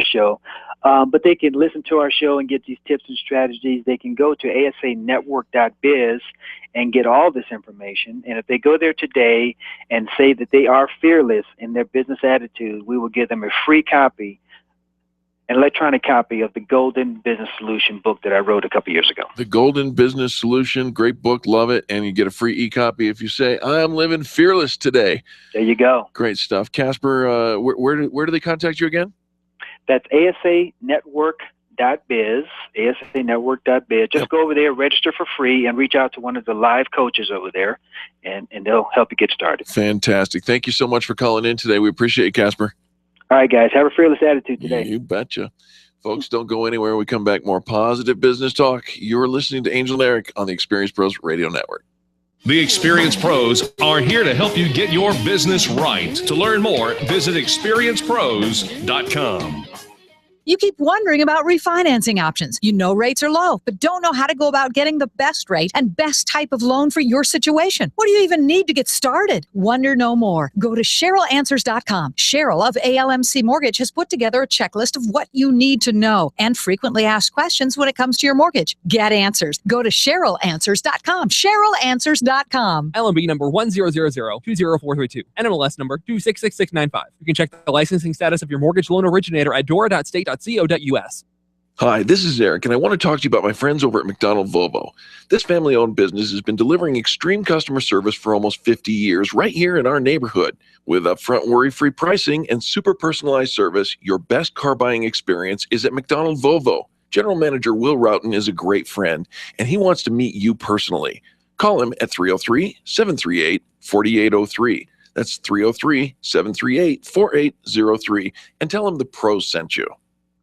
show. But they can listen to our show and get these tips and strategies. They can go to asanetwork.biz and get all this information. And if they go there today and say that they are fearless in their business attitude, we will give them a free copy, an electronic copy of the Golden Business Solution book that I wrote a couple years ago. The Golden Business Solution, great book, love it. And you get a free e-copy if you say, I'm living fearless today. There you go. Great stuff. Casper, where do they contact you again? That's asanetwork.biz, asanetwork.biz. Just go over there, register for free, and reach out to one of the live coaches over there, and they'll help you get started. Fantastic. Thank you so much for calling in today. We appreciate you, Casper. All right, guys. Have a fearless attitude today. You betcha. Folks, don't go anywhere. We come back, more positive business talk. You're listening to Angel and Eric on the Experience Pros Radio Network. The Experience Pros are here to help you get your business right. To learn more, visit experiencepros.com. You keep wondering about refinancing options. You know rates are low, but don't know how to go about getting the best rate and best type of loan for your situation. What do you even need to get started? Wonder no more. Go to CherylAnswers.com. Cheryl of ALMC Mortgage has put together a checklist of what you need to know and frequently asked questions when it comes to your mortgage. Get answers. Go to CherylAnswers.com. CherylAnswers.com. LMB number 100020432. NMLS number 266695. You can check the licensing status of your mortgage loan originator at dora.state.co.us. Hi, this is Eric, and I want to talk to you about my friends over at McDonald Volvo. This family-owned business has been delivering extreme customer service for almost 50 years right here in our neighborhood. With upfront worry-free pricing and super personalized service, your best car buying experience is at McDonald Volvo. General Manager Will Roughton is a great friend, and he wants to meet you personally. Call him at 303-738-4803. That's 303-738-4803, and tell him the pros sent you.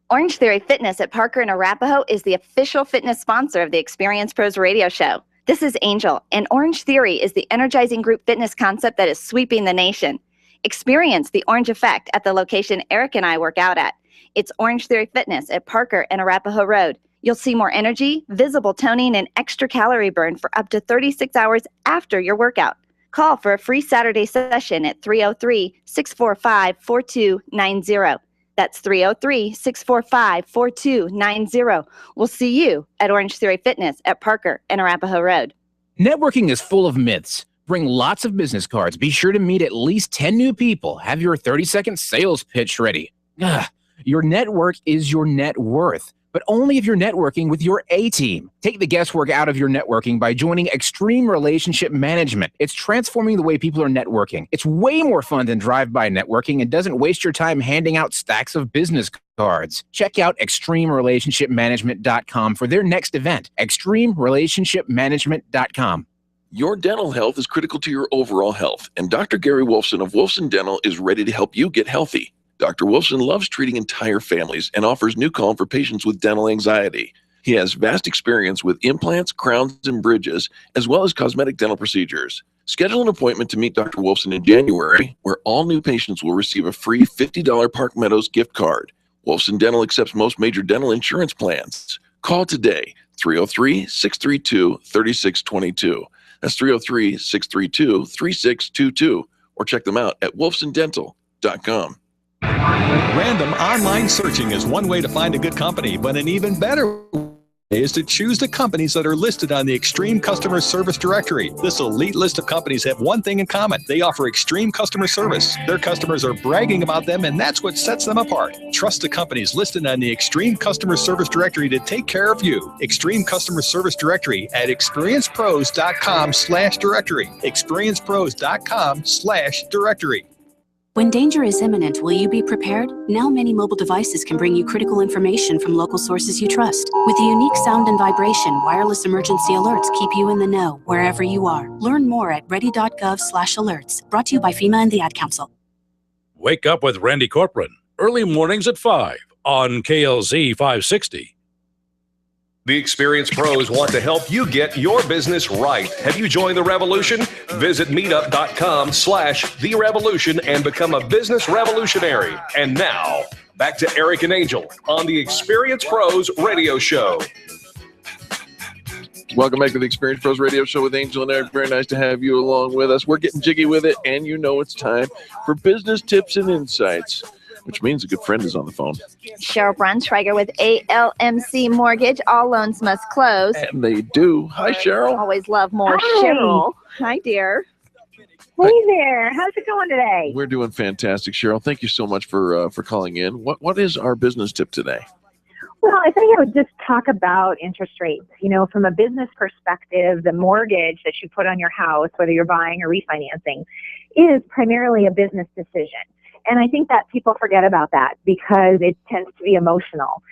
Orange Theory Fitness at Parker and Arapahoe is the official fitness sponsor of the Experience Pros radio show. This is Angel, and Orange Theory is the energizing group fitness concept that is sweeping the nation. Experience the orange effect at the location Eric and I work out at. It's Orange Theory Fitness at Parker and Arapahoe Road. You'll see more energy, visible toning, and extra calorie burn for up to 36 hours after your workout. Call for a free Saturday session at 303-645-4290. That's 303-645-4290. We'll see you at Orange Theory Fitness at Parker and Arapahoe Road. Networking is full of myths. Bring lots of business cards. Be sure to meet at least 10 new people. Have your 30-second sales pitch ready. Your network is your net worth, but only if you're networking with your A-team. Take the guesswork out of your networking by joining Extreme Relationship Management. It's transforming the way people are networking. It's way more fun than drive-by networking and doesn't waste your time handing out stacks of business cards. Check out ExtremeRelationshipManagement.com for their next event. ExtremeRelationshipManagement.com. Your dental health is critical to your overall health, and Dr. Gary Wolfson of Wolfson Dental is ready to help you get healthy. Dr. Wolfson loves treating entire families and offers New Calm for patients with dental anxiety. He has vast experience with implants, crowns, and bridges, as well as cosmetic dental procedures. Schedule an appointment to meet Dr. Wolfson in January, where all new patients will receive a free $50 Park Meadows gift card. Wolfson Dental accepts most major dental insurance plans. Call today, 303-632-3622. That's 303-632-3622. Or check them out at wolfsondental.com. Random online searching is one way to find a good company, but an even better is to choose the companies that are listed on the Extreme Customer Service Directory. This elite list of companies have one thing in common. They offer extreme customer service. Their customers are bragging about them, and that's what sets them apart. Trust the companies listed on the Extreme Customer Service Directory to take care of you. Extreme Customer Service Directory at experiencepros.com/directory. experiencepros.com/directory. When danger is imminent, will you be prepared? Now many mobile devices can bring you critical information from local sources you trust. With the unique sound and vibration, wireless emergency alerts keep you in the know wherever you are. Learn more at ready.gov/alerts. Brought to you by FEMA and the Ad Council. Wake up with Randy Corcoran, early mornings at 5 on KLZ 560. The experienced pros want to help you get your business right. Have you joined the revolution? Visit meetup.com/The Revolution and become a business revolutionary. And now, back to Eric and Angel on the Experienced Pros Radio Show. Welcome back to the Experience Pros Radio Show with Angel and Eric. Very nice to have you along with us. We're getting jiggy with it, and you know it's time for business tips and insights, which means a good friend is on the phone. Cheryl Brunschweiger with ALMC Mortgage. All loans must close. And they do. Hi, Cheryl. Always love more Hi. Cheryl. Hi, dear. Hey there. How's it going today? We're doing fantastic, Cheryl. Thank you so much for calling in. What is our business tip today? Well, I think I would just talk about interest rates. You know, from a business perspective, the mortgage that you put on your house, whether you're buying or refinancing, is primarily a business decision. And I think that people forget about that because it tends to be emotional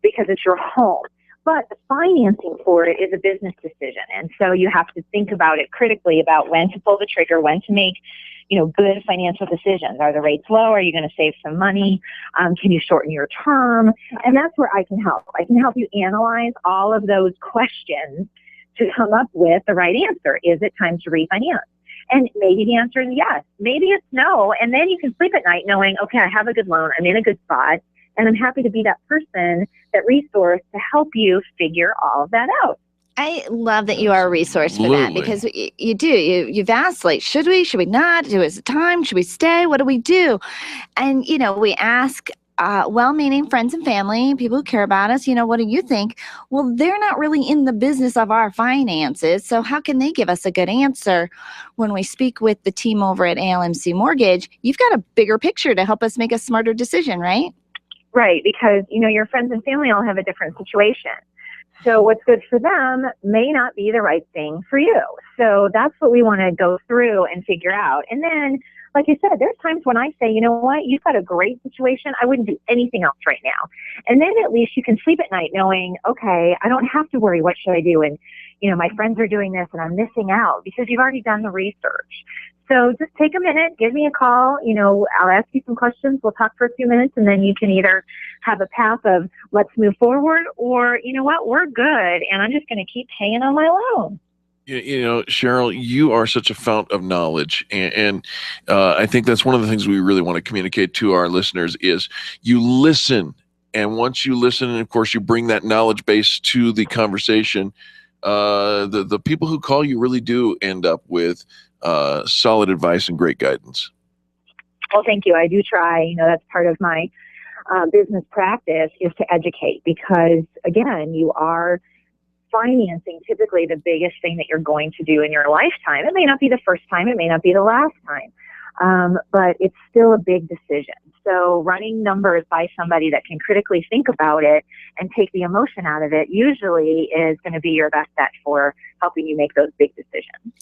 because it's your home. But the financing for it is a business decision. And so you have to think about it critically about when to pull the trigger, when to make, good financial decisions. Are the rates low? Are you going to save some money? Can you shorten your term? And that's where I can help. I can help you analyze all of those questions to come up with the right answer. Is it time to refinance? And maybe the answer is yes. Maybe it's no. And then you can sleep at night knowing, okay, I have a good loan. I'm in a good spot. And I'm happy to be that person, that resource to help you figure all of that out. I love that you are a resource for that because you do. You've asked, like, should we not? Is it time? Should we stay? What do we do? And, we ask well-meaning friends and family, people who care about us, what do you think? Well, they're not really in the business of our finances, so how can they give us a good answer? When we speak with the team over at ALMC Mortgage, you've got a bigger picture to help us make a smarter decision, right? Right, because, your friends and family all have a different situation. So what's good for them may not be the right thing for you. So that's what we want to go through and figure out. And then, like I said, there's times when I say, you know what, you've got a great situation. I wouldn't do anything else right now. And then at least you can sleep at night knowing, okay, I don't have to worry. What should I do? And, my friends are doing this and I'm missing out because you've already done the research. So just take a minute, give me a call. I'll ask you some questions. We'll talk for a few minutes and then you can either have a path of let's move forward or, you know what, we're good. And I'm just going to keep paying on my loan. Cheryl, you are such a fount of knowledge. And I think that's one of the things we really want to communicate to our listeners is you listen. And once you listen, and of course you bring that knowledge base to the conversation, the people who call you really do end up with solid advice and great guidance. Well, thank you. I do try. That's part of my business practice is to educate because, again, you are financing typically the biggest thing that you're going to do in your lifetime. It may not be the first time. It may not be the last time, but it's still a big decision. So running numbers by somebody that can critically think about it and take the emotion out of it usually is going to be your best bet for helping you make those big decisions.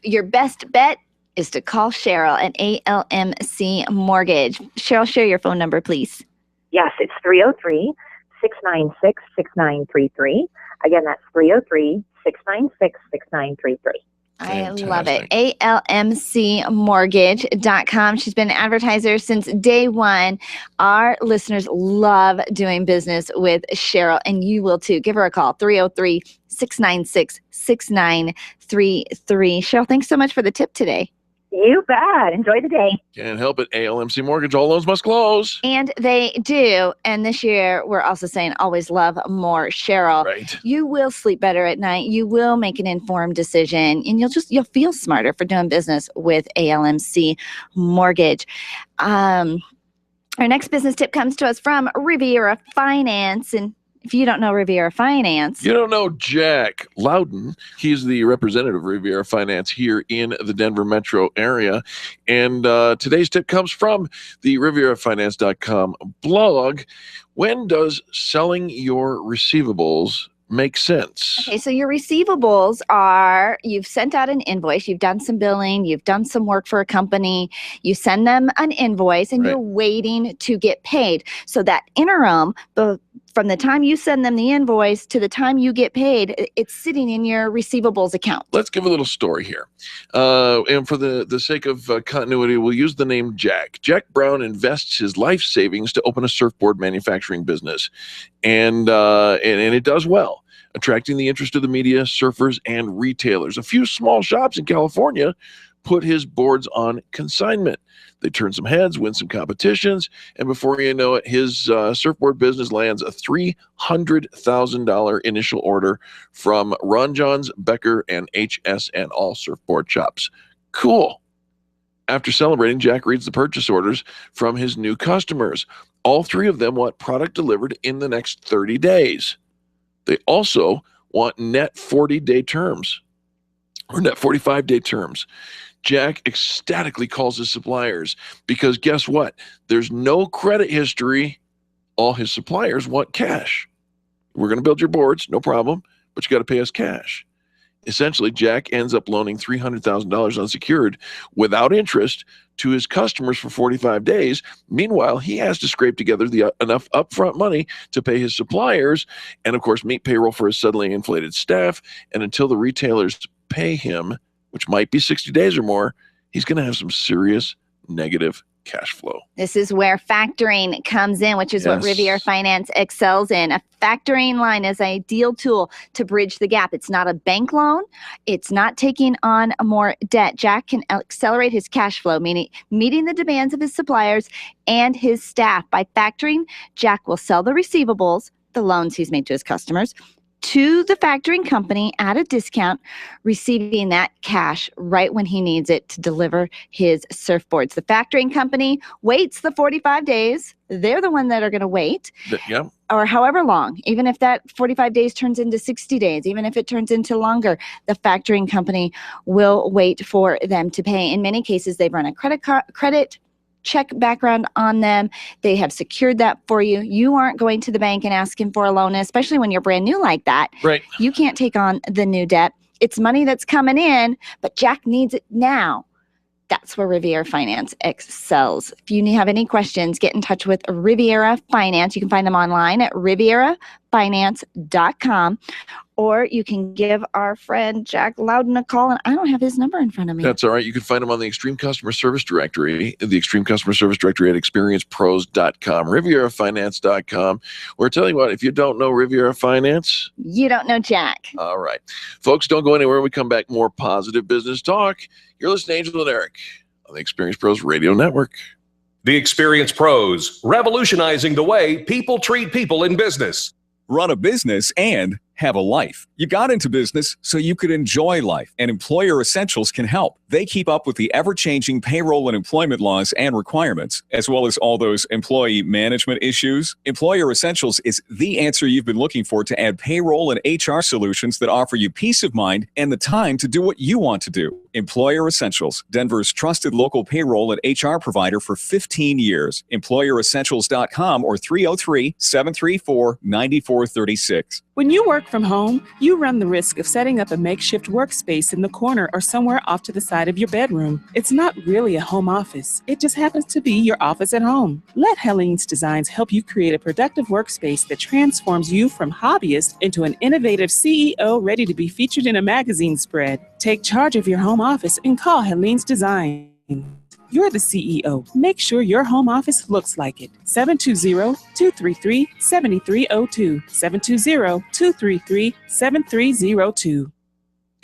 Your best bet is to call Cheryl at ALMC Mortgage. Cheryl, share your phone number, please. Yes, it's 303-696-6933. Again, that's 303-696-6933. I love it. ALMCmortgage.com. She's been an advertiser since day one. Our listeners love doing business with Cheryl, and you will too. Give her a call, 303-696-6933. Cheryl, thanks so much for the tip today. You bet. Enjoy the day. Can't help it. ALMC Mortgage, all loans must close. And they do. And this year, we're also saying always love more Cheryl. Right. You will sleep better at night. You will make an informed decision. And you'll feel smarter for doing business with ALMC Mortgage. Our next business tip comes to us from Riviera Finance. And If you don't know Riviera Finance, you don't know Jack Loudon. He's the representative of Riviera Finance here in the Denver metro area. And today's tip comes from the RivieraFinance.com blog. When does selling your receivables make sense? Okay, so your receivables are, you've sent out an invoice, you've done some billing, you've done some work for a company, you send them an invoice and you're waiting to get paid. So that interim, from the time you send them the invoice to the time you get paid, it's sitting in your receivables account. Let's give a little story here. And for the sake of continuity, we'll use the name Jack. Jack Brown invests his life savings to open a surfboard manufacturing business. And it does well, attracting the interest of the media, surfers, and retailers. A few small shops in California put his boards on consignment. They turn some heads, win some competitions, and before you know it, his surfboard business lands a $300,000 initial order from Ron Johns, Becker, and HS&, all surfboard shops. Cool. After celebrating, Jack reads the purchase orders from his new customers. All three of them want product delivered in the next 30 days. They also want net 40-day terms or net 45-day terms. Jack ecstatically calls his suppliers because guess what? There's no credit history. All his suppliers want cash. We're going to build your boards, no problem, but you got to pay us cash. Essentially, Jack ends up loaning $300,000 unsecured without interest to his customers for 45 days. Meanwhile, he has to scrape together enough upfront money to pay his suppliers and, of course, meet payroll for his suddenly inflated staff. And until the retailers pay him, which might be 60 days or more, he's going to have some serious negative cash flow. This is where factoring comes in, which is what Riviera Finance excels in. A factoring line is an ideal tool to bridge the gap. It's not a bank loan. It's not taking on more debt. Jack can accelerate his cash flow, meaning meeting the demands of his suppliers and his staff. By factoring, Jack will sell the receivables, the loans he's made to his customers, to the factoring company at a discount, receiving that cash right when he needs it to deliver his surfboards. The factoring company waits the 45 days. They're the one that are going to wait. Yeah. Or however long, even if that 45 days turns into 60 days, even if it turns into longer, the factoring company will wait for them to pay. In many cases, they've run a credit check background on them. They have secured that for you. You aren't going to the bank and asking for a loan, especially when you're brand new like that. Right. You can't take on the new debt. It's money that's coming in, but Jack needs it now. That's where Riviera Finance excels. If you have any questions, get in touch with Riviera Finance. You can find them online at RivieraFinance.com, or you can give our friend Jack Loudon a call, and I don't have his number in front of me. That's all right. You can find him on the Extreme Customer Service Directory, the Extreme Customer Service Directory at ExperiencePros.com, RivieraFinance.com. We're telling you what, if you don't know Riviera Finance, you don't know Jack. All right. Folks, don't go anywhere. When we come back, more positive business talk. You're listening to Angel and Eric on the Experience Pros Radio Network. The Experience Pros, revolutionizing the way people treat people in business. Run a business and have a life. You got into business so you could enjoy life, and Employer Essentials can help. They keep up with the ever-changing payroll and employment laws and requirements, as well as all those employee management issues. Employer Essentials is the answer you've been looking for to add payroll and HR solutions that offer you peace of mind and the time to do what you want to do. Employer Essentials, Denver's trusted local payroll and HR provider for 15 years. EmployerEssentials.com or 303-734-9436. When you work from home, you run the risk of setting up a makeshift workspace in the corner or somewhere off to the side of your bedroom. It's not really a home office. It just happens to be your office at home. Let Helene's Designs help you create a productive workspace that transforms you from hobbyist into an innovative CEO ready to be featured in a magazine spread. Take charge of your home office and call Helene's Designs. You're the CEO. Make sure your home office looks like it. 720-233-7302. 720-233-7302.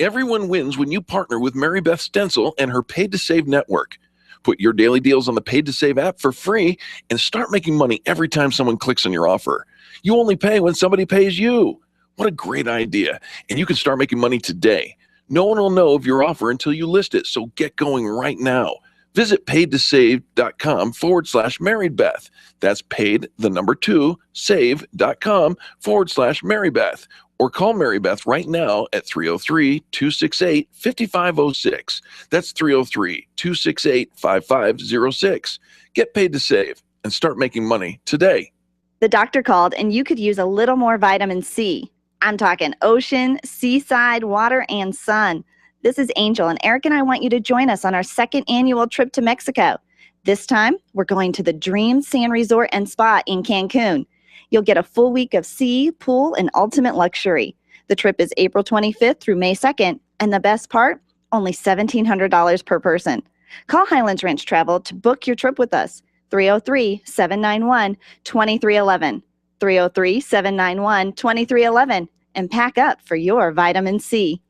Everyone wins when you partner with Mary Beth Stencil and her Paid to Save network. Put your daily deals on the Paid to Save app for free and start making money every time someone clicks on your offer. You only pay when somebody pays you. What a great idea. And you can start making money today. No one will know of your offer until you list it, so get going right now. Visit paidtosave.com/MaryBeth. That's paid, the number 2, save.com/MaryBeth. Or call Mary Beth right now at 303-268-5506. That's 303-268-5506. Get paid to save and start making money today. The doctor called and you could use a little more vitamin C. I'm talking ocean, seaside, water, and sun. This is Angel, and Eric and I want you to join us on our 2nd annual trip to Mexico. This time, we're going to the Dream Sand Resort and Spa in Cancun. You'll get a full week of sea, pool, and ultimate luxury. The trip is April 25th through May 2nd, and the best part, only $1,700 per person. Call Highlands Ranch Travel to book your trip with us. 303-791-2311. 303-791-2311, and pack up for your vitamin C.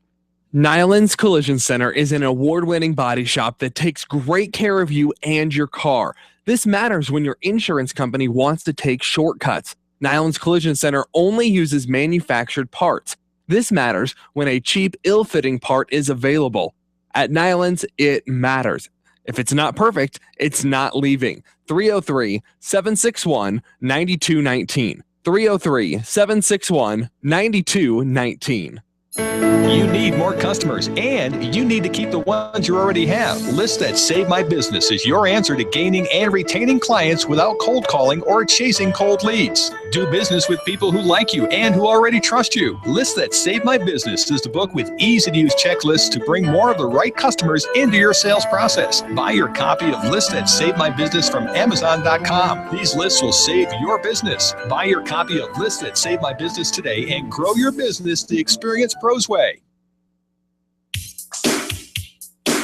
Nyland's Collision Center is an award-winning body shop that takes great care of you and your car. This matters when your insurance company wants to take shortcuts. Nyland's Collision Center only uses manufactured parts. This matters when a cheap, ill-fitting part is available. At Nyland's, it matters. If it's not perfect, it's not leaving. 303-761-9219. 303-761-9219. You need more customers, and you need to keep the ones you already have. Lists That Save My Business is your answer to gaining and retaining clients without cold calling or chasing cold leads. Do business with people who like you and who already trust you. Lists That Save My Business is the book with easy-to-use checklists to bring more of the right customers into your sales process. Buy your copy of Lists That Save My Business from Amazon.com. These lists will save your business. Buy your copy of Lists That Save My Business today and grow your business the Experience Pros way.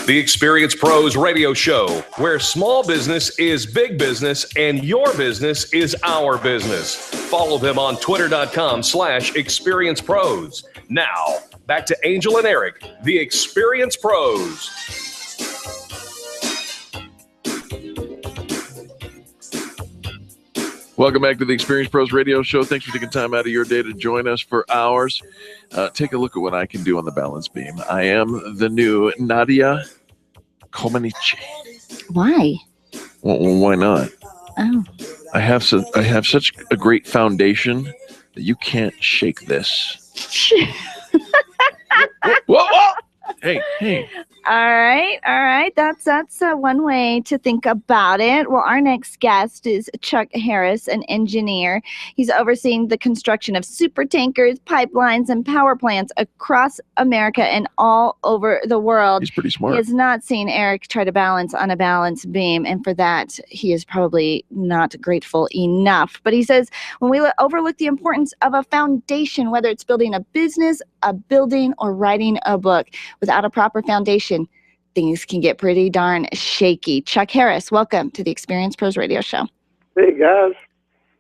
The Experience Pros Radio Show, where small business is big business and your business is our business. Follow them on twitter.com/experiencepros. Now, back to Angel and Eric, the Experience Pros. Welcome back to the Experience Pros Radio Show. Thanks for taking time out of your day to join us for ours. Take a look at what I can do on the balance beam. I am the new Nadia Comaneci. Why? Well, why not? Oh. I have such a great foundation that you can't shake this. Whoa, whoa. Hey. All right. That's one way to think about it. Well, our next guest is Chuck Harris, an engineer. He's overseeing the construction of super tankers, pipelines, and power plants across America and all over the world. He's pretty smart. He has not seen Eric try to balance on a balance beam, and for that, he is probably not grateful enough. But he says when we overlook the importance of a foundation, whether it's building a business, a building, or writing a book, without a proper foundation, things can get pretty darn shaky. Chuck Harris, welcome to the Experience Pros Radio Show. Hey, guys.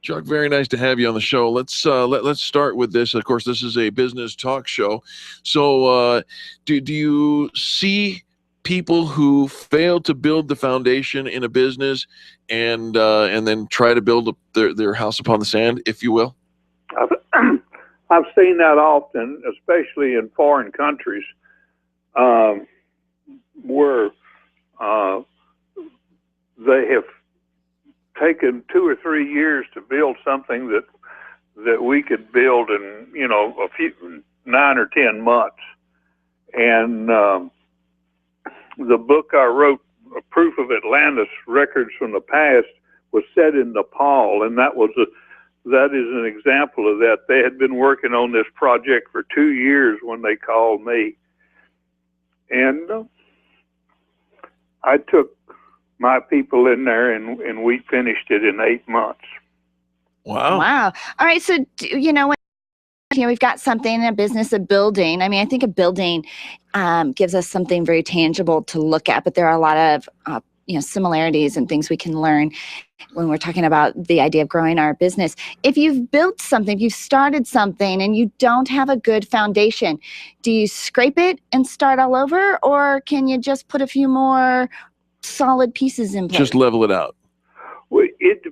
Chuck, very nice to have you on the show. Let's start with this. Of course, this is a business talk show. So do you see people who fail to build the foundation in a business and then try to build their house upon the sand, if you will? I've seen that often, especially in foreign countries, where they have taken 2 or 3 years to build something that we could build in, a few 9 or 10 months. And the book I wrote, Proof of Atlantis: Records from the Past, was set in Nepal, and that is an example of that. They had been working on this project for 2 years when they called me. And I took my people in there, and we finished it in 8 months. Wow. All right. So, we've got something, a business, a building. I mean, I think a building gives us something very tangible to look at, but there are a lot of similarities and things we can learn when we're talking about the idea of growing our business. If you've built something, if you've started something and you don't have a good foundation, do you scrape it and start all over, or can you just put a few more solid pieces in place? Just level it out. Well, it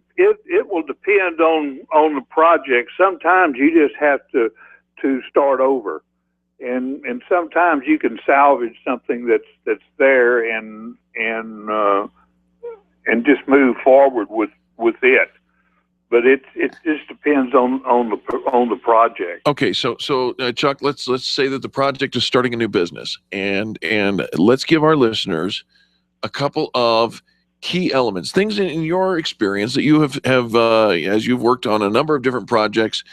will depend on the project. Sometimes you just have to start over, and sometimes you can salvage something that's there and just move forward with it. But it just depends on the project. Okay, so Chuck, let's say that the project is starting a new business, and let's give our listeners a couple of key elements, things in your experience that you have as you've worked on a number of different projects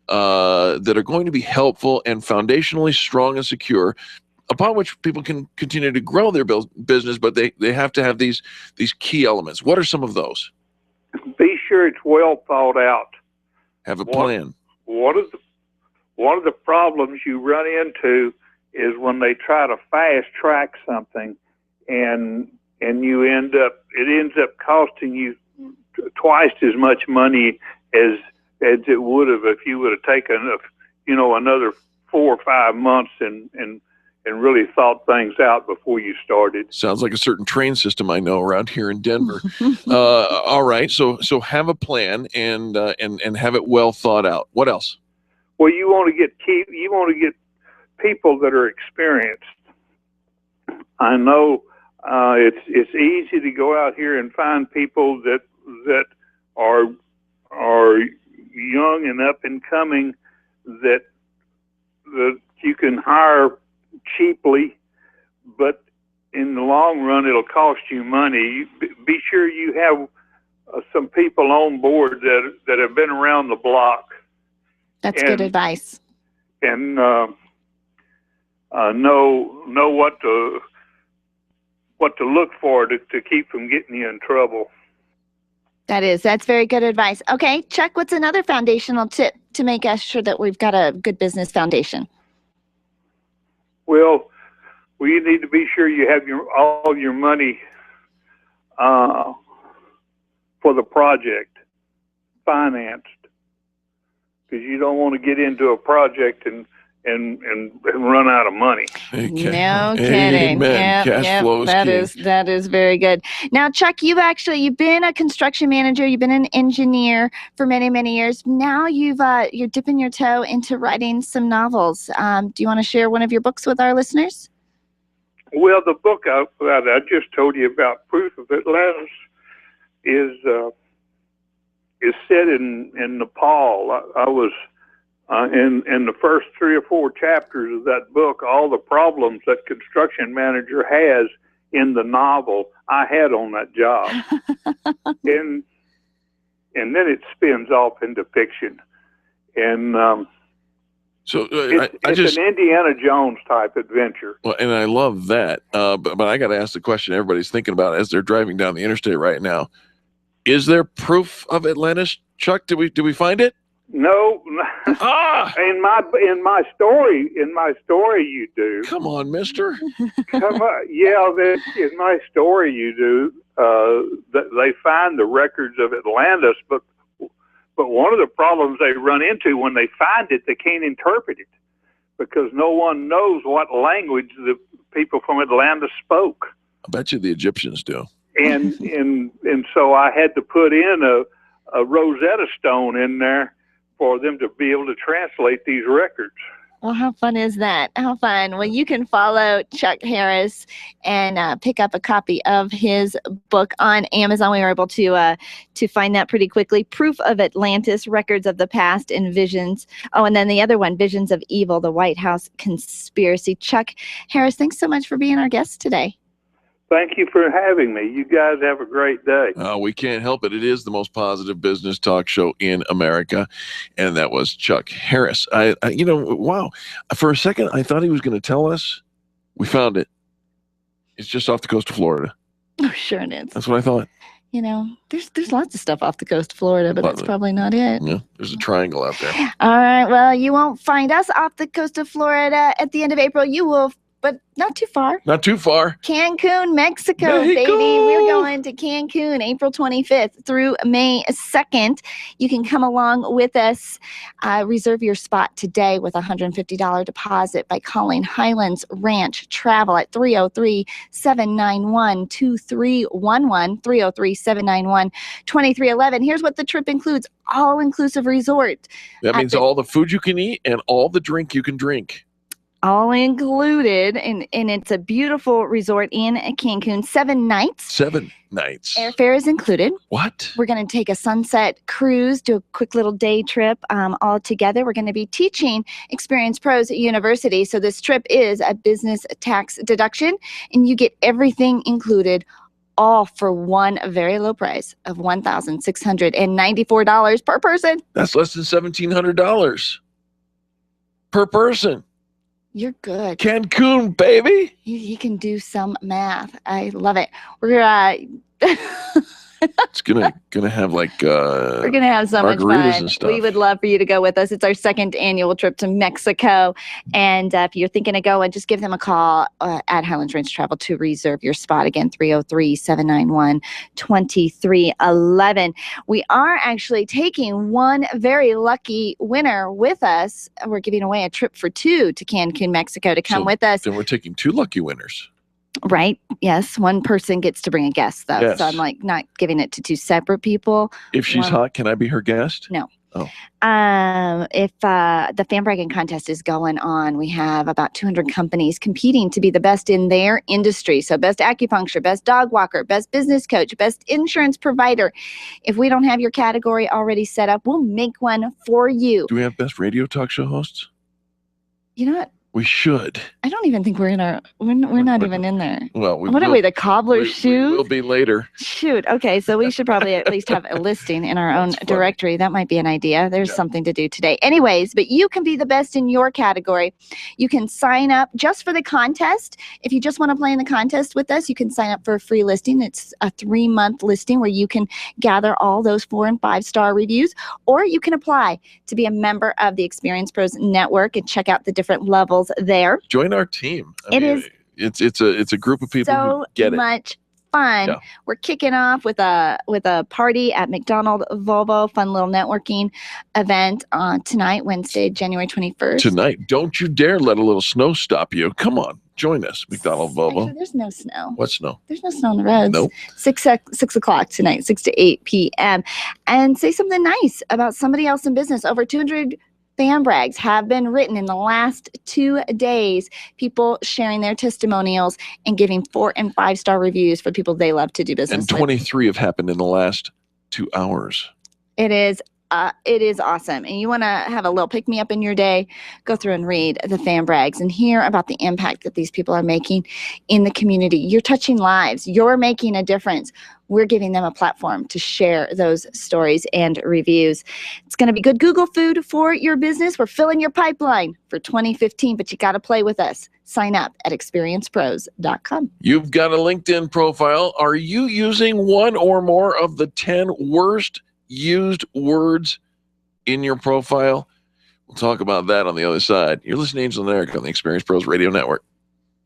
that are going to be helpful and foundationally strong and secure, upon which people can continue to grow their business, but they have to have these key elements. What are some of those? Be sure it's well thought out. Have a plan. One of the problems you run into is when they try to fast track something, and it ends up costing you twice as much money as it would have if you would have taken another 4 or 5 months and really thought things out before you started. Sounds like a certain train system I know around here in Denver. All right, so have a plan and have it well thought out. What else? Well, you want to get people that are experienced. I know it's easy to go out here and find people that are young and up and coming that you can hire cheaply, but in the long run it'll cost you money. Be sure you have some people on board that have been around the block. That's good advice. And know what to look for to keep from getting you in trouble. That's very good advice. Okay, Chuck, what's another foundational tip to make us sure that we've got a good business foundation? Well, you need to be sure you have all your money for the project financed, because you don't want to get into a project and run out of money. No kidding. That is very good. Now, Chuck, you've been a construction manager, you've been an engineer for many, many years. Now you're dipping your toe into writing some novels. Do you want to share one of your books with our listeners? Well, the book I just told you about, Proof of Atlantis, is set in Nepal. I was in the first 3 or 4 chapters of that book. All the problems that construction manager has in the novel, I had on that job, and then it spins off into fiction, and it's an Indiana Jones type adventure. Well, and I love that, but I got to ask the question everybody's thinking about as they're driving down the interstate right now: is there proof of Atlantis, Chuck? Did we find it? No. In my story, you do. Come on, mister. Come on. Yeah, in my story, you do. They find the records of Atlantis, but one of the problems they run into when they find it, they can't interpret it because no one knows what language the people from Atlantis spoke. I bet you the Egyptians do. And so I had to put in a Rosetta Stone in there for them to be able to translate these records. Well, how fun is that? How fun. Well, you can follow Chuck Harris and pick up a copy of his book on Amazon. We were able to find that pretty quickly. Proof of Atlantis, Records of the Past and Visions. Oh, and then the other one, Visions of Evil, the White House Conspiracy. Chuck Harris, thanks so much for being our guest today. Thank you for having me. You guys have a great day. We can't help it. It is the most positive business talk show in America. And that was Chuck Harris. Wow. For a second, I thought he was going to tell us. We found it. It's just off the coast of Florida. Oh, sure it is. That's what I thought. There's lots of stuff off the coast of Florida, but that's probably not it. Yeah, there's a triangle out there. All right. Well, you won't find us off the coast of Florida at the end of April. You will, but not too far. Not too far. Cancun, Mexico, baby. We're going to Cancun April 25th through May 2nd. You can come along with us. Reserve your spot today with a $150 deposit by calling Highlands Ranch Travel at 303-791-2311, 303-791-2311. Here's what the trip includes. All-inclusive resort. That means all the food you can eat and all the drink you can drink. all included, and it's a beautiful resort in Cancun. 7 nights. 7 nights. Airfare is included. What? We're going to take a sunset cruise, do a quick little day trip all together. We're going to be teaching Experience Pros at University. So this trip is a business tax deduction, and you get everything included, all for one very low price of $1,694 per person. That's less than $1,700 per person. You're good. Cancun, baby. You can do some math. I love it. We're It's gonna have like we're gonna have so much margaritas fun. and stuff. We would love for you to go with us. It's our 2nd annual trip to Mexico, and if you're thinking of going, just give them a call at Highlands Ranch Travel to reserve your spot. Again, 303-791-2311. We are actually taking one very lucky winner with us. We're giving away a trip for 2 to Cancun, Mexico, to come with us. Then we're taking 2 lucky winners. Right. Yes. One person gets to bring a guest, though. Yes. So I'm like not giving it to 2 separate people. If she's hot, can I be her guest? No. Oh. If the fan bragging contest is going on, we have about 200 companies competing to be the best in their industry. So best acupuncture, best dog walker, best business coach, best insurance provider. If we don't have your category already set up, we'll make one for you. Do we have best radio talk show hosts? You know what? We should. I don't even think we're in our. We're not even in there. Well, what are we? The cobbler's shoes? We'll be later. Shoot. Okay, so we should probably at least have a listing in our own directory. That might be an idea. There's something to do today. Anyways, but you can be the best in your category. You can sign up just for the contest. If you just want to play in the contest with us, you can sign up for a free listing. It's a 3-month listing where you can gather all those 4- and 5-star reviews, or you can apply to be a member of the Experience Pros Network and check out the different levels there. Join our team. It's a group of people who get it. So much fun. Yeah. We're kicking off with a party at McDonald Volvo, fun little networking event tonight, Wednesday, January 21st. Tonight. Don't you dare let a little snow stop you. Come on. Join us, McDonald Volvo. Actually, there's no snow. What snow? There's no snow on the roads. Nope. 6 o'clock tonight, 6 to 8 p.m. And say something nice about somebody else in business. Over 200 fan brags have been written in the last 2 days. People sharing their testimonials and giving 4- and 5-star reviews for people they love to do business And 23 have happened in the last 2 hours. It is awesome. And you want to have a little pick-me-up in your day, go through and read the fan brags and hear about the impact that these people are making in the community. You're touching lives. You're making a difference. We're giving them a platform to share those stories and reviews. It's going to be good Google food for your business. We're filling your pipeline for 2015, but you got to play with us. Sign up at experiencepros.com. You've got a LinkedIn profile. Are you using one or more of the 10 worst used words in your profile? We'll talk about that on the other side. You're listening to Angel and Eric on the Experience Pros Radio Network.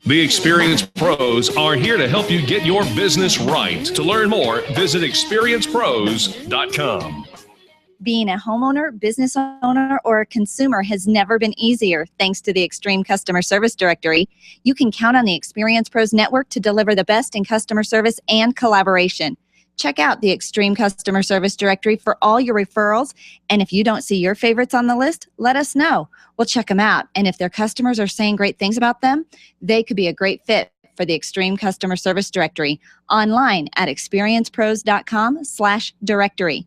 The Experience Pros are here to help you get your business right. To learn more, visit experiencepros.com. Being a homeowner, business owner, or a consumer has never been easier thanks to the Extreme Customer Service Directory. You can count on the Experience Pros Network to deliver the best in customer service and collaboration. Check out the Extreme Customer Service Directory for all your referrals. And if you don't see your favorites on the list, let us know. We'll check them out. And if their customers are saying great things about them, they could be a great fit for the Extreme Customer Service Directory. Online at experiencepros.com/directory.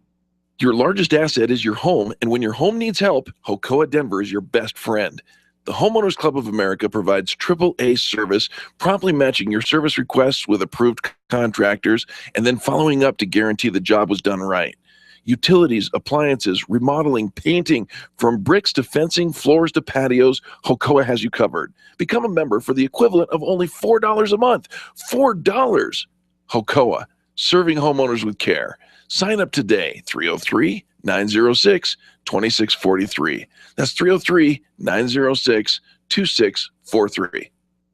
Your largest asset is your home, and when your home needs help, Hocoa Denver is your best friend. The Homeowners Club of America provides AAA service, promptly matching your service requests with approved contractors, and then following up to guarantee the job was done right. Utilities, appliances, remodeling, painting, from bricks to fencing, floors to patios, Hocoa has you covered. Become a member for the equivalent of only $4 a month. $4! Hocoa, serving homeowners with care. Sign up today, 303-906-2643. That's 303-906-2643.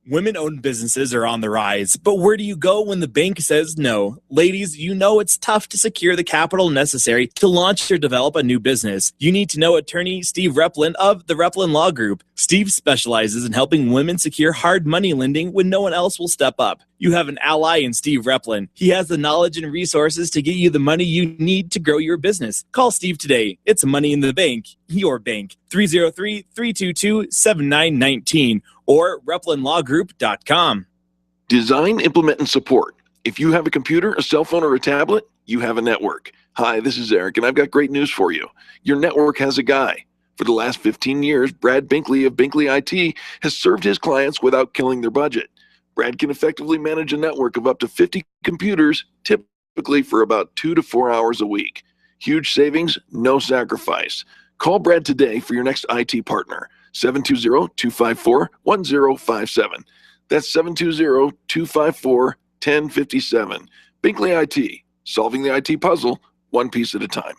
Women-owned businesses are on the rise, but where do you go when the bank says no? Ladies, you know it's tough to secure the capital necessary to launch or develop a new business. You need to know attorney Steve Replin of the Replin Law Group. Steve specializes in helping women secure hard money lending when no one else will step up. You have an ally in Steve Replin. He has the knowledge and resources to get you the money you need to grow your business. Call Steve today. It's Money in the Bank, your bank. 303-322-7919. or replinlawgroup.com. Design, implement, and support. If you have a computer, a cell phone, or a tablet, you have a network. Hi, this is Eric, and I've got great news for you. Your network has a guy. For the last 15 years, Brad Binkley of Binkley IT has served his clients without killing their budget. Brad can effectively manage a network of up to 50 computers, typically for about 2 to 4 hours a week. Huge savings, no sacrifice. Call Brad today for your next IT partner, 720-254-1057. That's 720-254-1057. Binkley IT, solving the IT puzzle one piece at a time.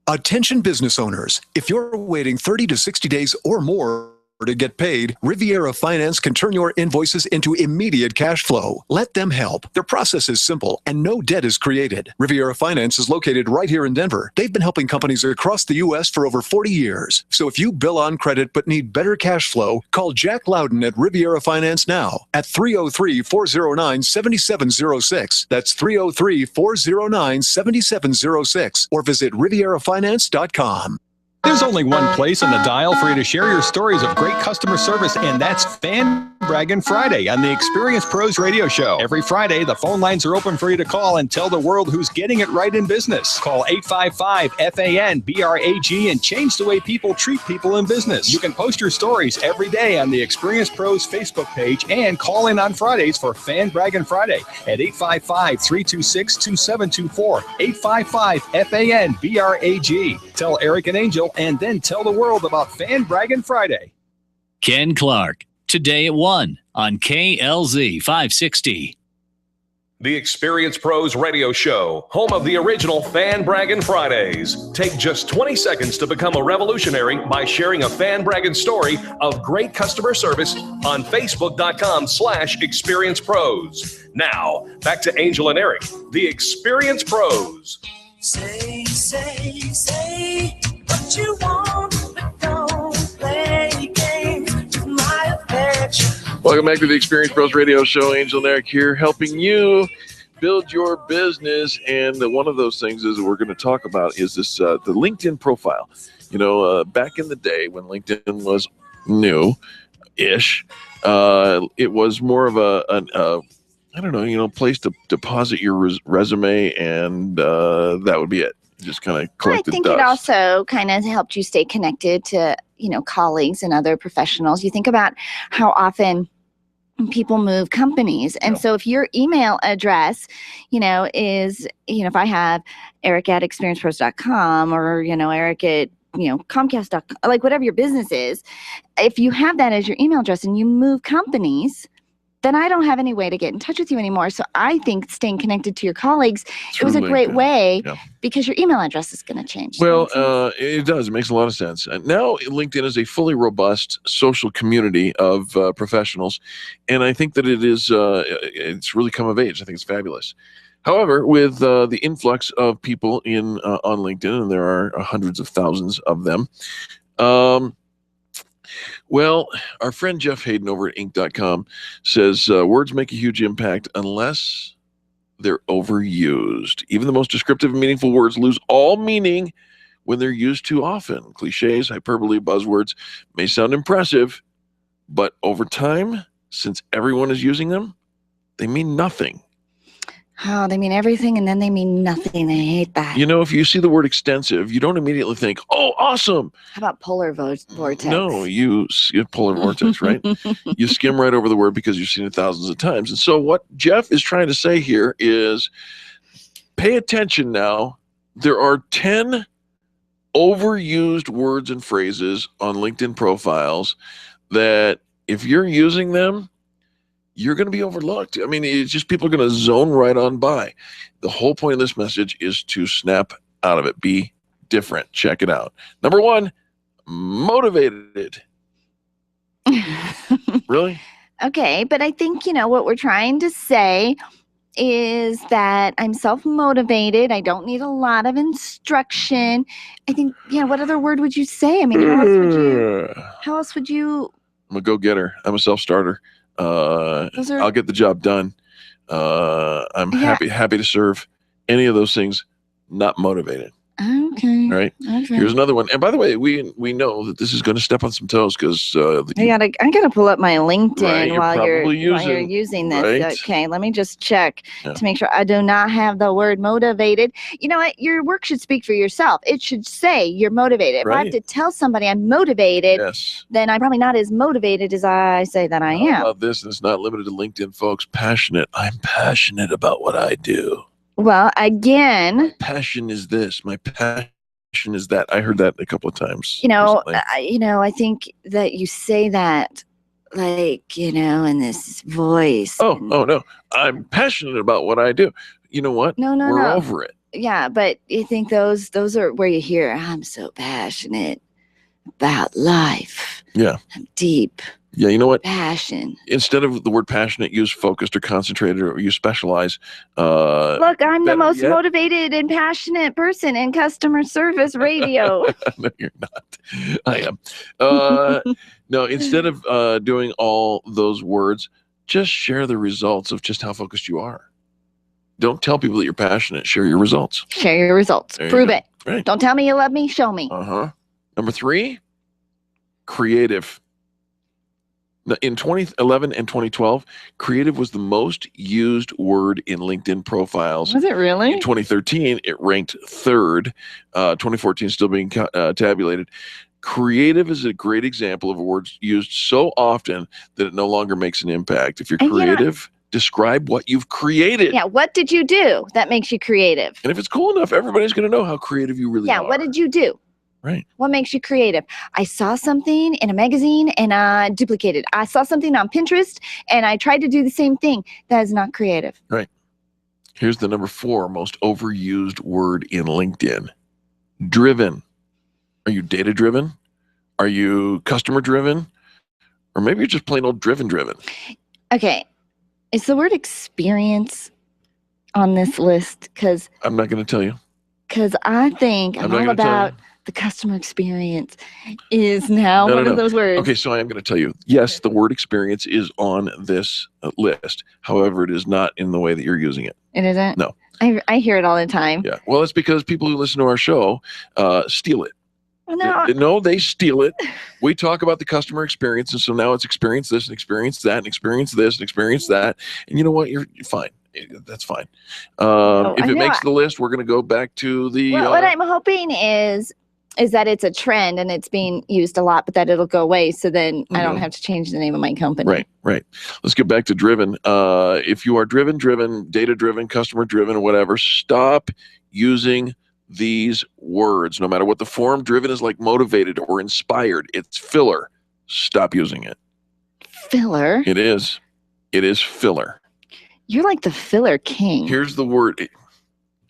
Attention business owners, if you're waiting 30 to 60 days or more to get paid, Riviera Finance can turn your invoices into immediate cash flow. Let them help. Their process is simple and no debt is created. Riviera Finance is located right here in Denver. They've been helping companies across the U.S. for over 40 years. So if you bill on credit but need better cash flow, call Jack Loudon at Riviera Finance now at 303-409-7706. That's 303-409-7706 or visit rivierafinance.com. There's only one place on the dial for you to share your stories of great customer service, and that's Fan Braggin Friday on the Experience Pros Radio Show. Every Friday, the phone lines are open for you to call and tell the world who's getting it right in business. Call 855-FAN-BRAG and change the way people treat people in business. You can post your stories every day on the Experience Pros Facebook page and call in on Fridays for Fan Braggin Friday at 855-326-2724. 855-FAN-BRAG. Tell Eric and Angel, and then tell the world about Fan Braggin Friday. Ken Clark, today at 1 on KLZ 560. The Experience Pros Radio Show, home of the original Fan Braggin Fridays. Take just 20 seconds to become a revolutionary by sharing a Fan Braggin story of great customer service on Facebook.com/Experience Pros. Now, back to Angel and Eric, the Experience Pros. Say what you want, but don't play games with my affection. Welcome back to the Experience Pros Radio Show. Angel and Eric here, helping you build your business. And one of those things is we're going to talk about is this the LinkedIn profile. You know, back in the day when LinkedIn was new-ish, it was more of a place to deposit your resume, and that would be it. Just kind of collect the dust. I think it also kind of helped you stay connected to, colleagues and other professionals. You think about how often people move companies. And so if your email address, is, if I have Eric at experiencepros.com or, Eric at Comcast.com, like whatever your business is, if you have that as your email address and you move companies, then I don't have any way to get in touch with you anymore. So I think staying connected to your colleagues, it was a great way because your email address is going to change. Well, it does. It makes a lot of sense. Now, LinkedIn is a fully robust social community of professionals, and I think that it's really come of age. I think it's fabulous. However, with the influx of people on LinkedIn, and there are hundreds of thousands of them, well, our friend Jeff Hayden over at Inc.com says words make a huge impact unless they're overused. Even the most descriptive and meaningful words lose all meaning when they're used too often. Cliches, hyperbole, buzzwords may sound impressive, but over time, since everyone is using them, they mean nothing. Oh, they mean everything, and then they mean nothing. I hate that. If you see the word extensive, you don't immediately think, oh, awesome. How about polar vortex? No, you polar vortex, right? You skim right over the word because you've seen it thousands of times. And so what Jeff is trying to say here is pay attention now. There are 10 overused words and phrases on LinkedIn profiles that if you're using them, you're going to be overlooked. I mean, it's just people are going to zone right on by. The whole point of this message is to snap out of it. Be different. Check it out. Number 1, motivated. Really? Okay, but I think, what we're trying to say is that I'm self-motivated. I don't need a lot of instruction. I think, what other word would you say? I mean, how else would you? I'm a go-getter. I'm a self-starter. I'll get the job done. I'm happy to serve. Any of those things, not motivated. Okay. Right. Okay. Here's another one. And by the way, we know that this is going to step on some toes because I gotta pull up my LinkedIn Right, you're while you're probably using this. right. Okay, let me just check Yeah. to make sure I do not have the word motivated. You know what? Your work should speak for yourself. It should say you're motivated. If I have Right. to tell somebody I'm motivated, then I'm probably not as motivated as I say that I How am. about this? And it's not limited to LinkedIn, folks. Passionate. I'm passionate about what I do. Well, again, Passion is this. My passion is that. I heard that a couple of times. I think that you say that like, in this voice. Oh no. I'm passionate about what I do. You know what? No. We're over it. Yeah, but you think those are where you hear, I'm so passionate about life. Yeah. Deep. Yeah, you know what? Passion. Instead of the word passionate, use focused or concentrated, or you specialize. Look, I'm the better most yet- motivated and passionate person in customer service radio. No, you're not. I am. No, instead of doing all those words, just share the results of just how focused you are. Don't tell people that you're passionate. Share your results. Share your results. There you Prove go. it. Right. Don't tell me you love me. Show me. Number 3, creative. Now, in 2011 and 2012, creative was the most used word in LinkedIn profiles. Was it really? In 2013, it ranked 3rd. 2014 still being tabulated. Creative is a great example of a word used so often that it no longer makes an impact. If you're creative, describe what you've created. Yeah, what did you do that makes you creative? And if it's cool enough, everybody's going to know how creative you really Yeah, are. what did you do? Right. What makes you creative? I saw something in a magazine and I duplicated. I saw something on Pinterest and I tried to do the same thing. That is not creative. Right. Here's the number 4 most overused word in LinkedIn. Driven. Are you data driven? Are you customer driven? Or maybe you're just plain old driven. Okay. Is the word experience on this list? Because I'm not going to tell you. I think I'm not all gonna tell about you. the customer experience is now No, one no, of no. those words. Okay, so I am going to tell you. Yes, the word experience is on this list. However, it is not in the way that you're using it. It isn't? No. I hear it all the time. Yeah. Well, it's because people who listen to our show steal it. No. No, they steal it. We talk about the customer experience, and so now it's experience this and experience that and experience this and experience that. And you know what? You're fine. That's fine. If it makes the list, we're going to go back to the. Well, what I'm hoping is that it's a trend and it's being used a lot, but that it'll go away. So then I don't have to change the name of my company. Right. Let's get back to driven. If you are driven, data driven, customer driven, or whatever, stop using these words. No matter what the form, driven is like motivated or inspired. It's filler. Stop using it. Filler? It is. It is filler. You're like the filler king. Here's the word.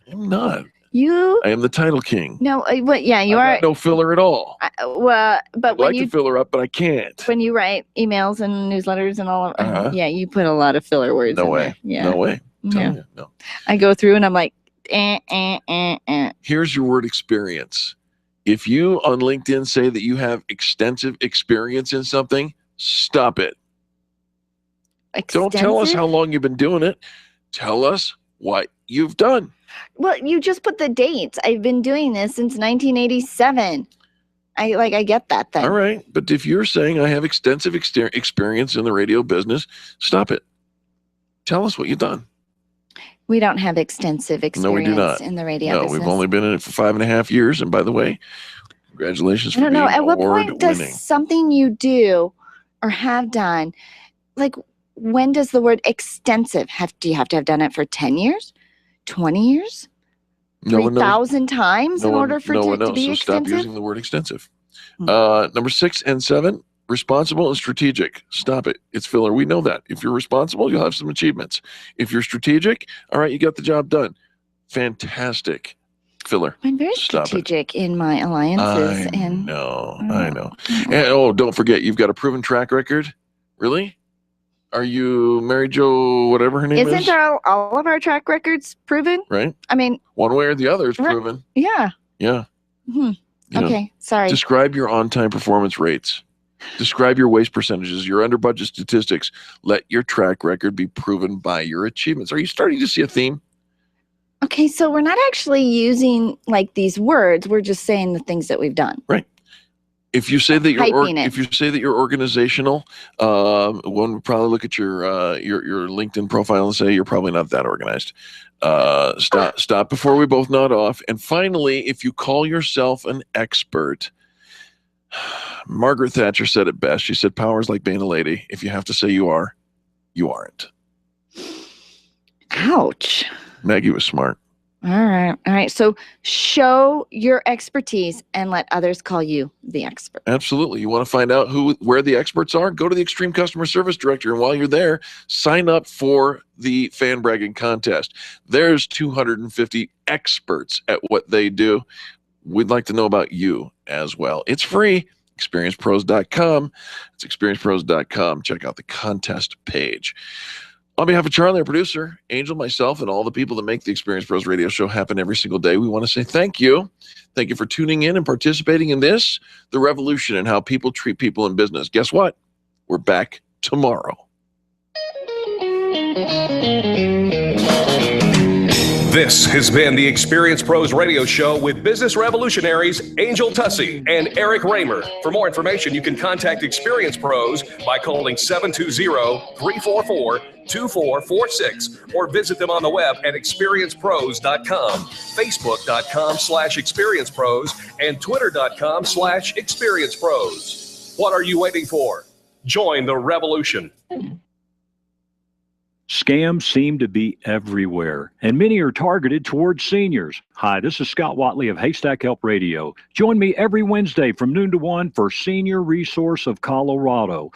I'm not. I am the title king. No, yeah, you I are. got no filler at all. But I'd when like you to fill her up, but I can't. when you write emails and newsletters and all of yeah, you put a lot of filler words No in way. there. Yeah. No way. I'm Yeah. telling you, no. I go through and I'm like, Here's your word experience. If you on LinkedIn say that you have extensive experience in something, stop it. Don't tell us how long you've been doing it. Tell us what you've done. Well, you just put the dates. I've been doing this since 1987. I get that then. All right. But if you're saying I have extensive experience in the radio business, stop it. Tell us what you've done. We don't have extensive experience No, we do not. in the radio No, business. we've only been in it for 5.5 years. And by the way, congratulations I for don't being know. At what point award-winning. does something you do or have done, like when does the word extensive do you have to have done it for 10 years, 20 years, No one knows. 3,000 times in order for no it one to knows, be so stop extensive? using the word extensive. Number 6 and 7, responsible and strategic. Stop it. It's filler. We know that. If you're responsible, you'll have some achievements. If you're strategic, all right, you got the job done. Fantastic. Filler. I'm very Stop it. strategic in my alliances. I know. And don't forget, you've got a proven track record. Really? Are you Mary Jo, whatever her name is? Isn't all of our track records proven? Right? I mean, One way or the other, it's proven. yeah. Yeah. Hmm. You know, Okay, sorry. Describe your on-time performance rates. Describe your waste percentages, your under-budget statistics. Let your track record be proven by your achievements. Are you starting to see a theme? Okay, so we're not actually using like these words. We're just saying the things that we've done. Right. If you say that you're organizational, one would probably look at your LinkedIn profile and say you're probably not that organized. Stop before we both nod off. And finally, if you call yourself an expert, Margaret Thatcher said it best. She said, "Power is like being a lady. If you have to say you are, you aren't." Ouch. Maggie was smart. All right. So show your expertise and let others call you the expert. Absolutely. You want to find out where the experts are? Go to the Extreme Customer Service Directory, and while you're there, sign up for the Fan Bragging Contest. There's 250 experts at what they do. We'd like to know about you as well. It's free. ExperiencePros.com. It's ExperiencePros.com. Check out the contest page. On behalf of Charlie, our producer, Angel, myself, and all the people that make the Experience Pros radio show happen every single day, we want to say thank you. Thank you for tuning in and participating in this, the revolution in how people treat people in business. Guess what? We're back tomorrow. This has been the Experience Pros radio show with business revolutionaries Angel Tussey and Eric Raymer. For more information, you can contact Experience Pros by calling 720-344-2446 or visit them on the web at experiencepros.com, facebook.com/experiencepros, and twitter.com/experiencepros. What are you waiting for? Join the revolution. Scams seem to be everywhere, and many are targeted towards seniors. Hi, this is Scott Watley of Haystack Help Radio. Join me every Wednesday from noon to 1 for Senior Resource of Colorado.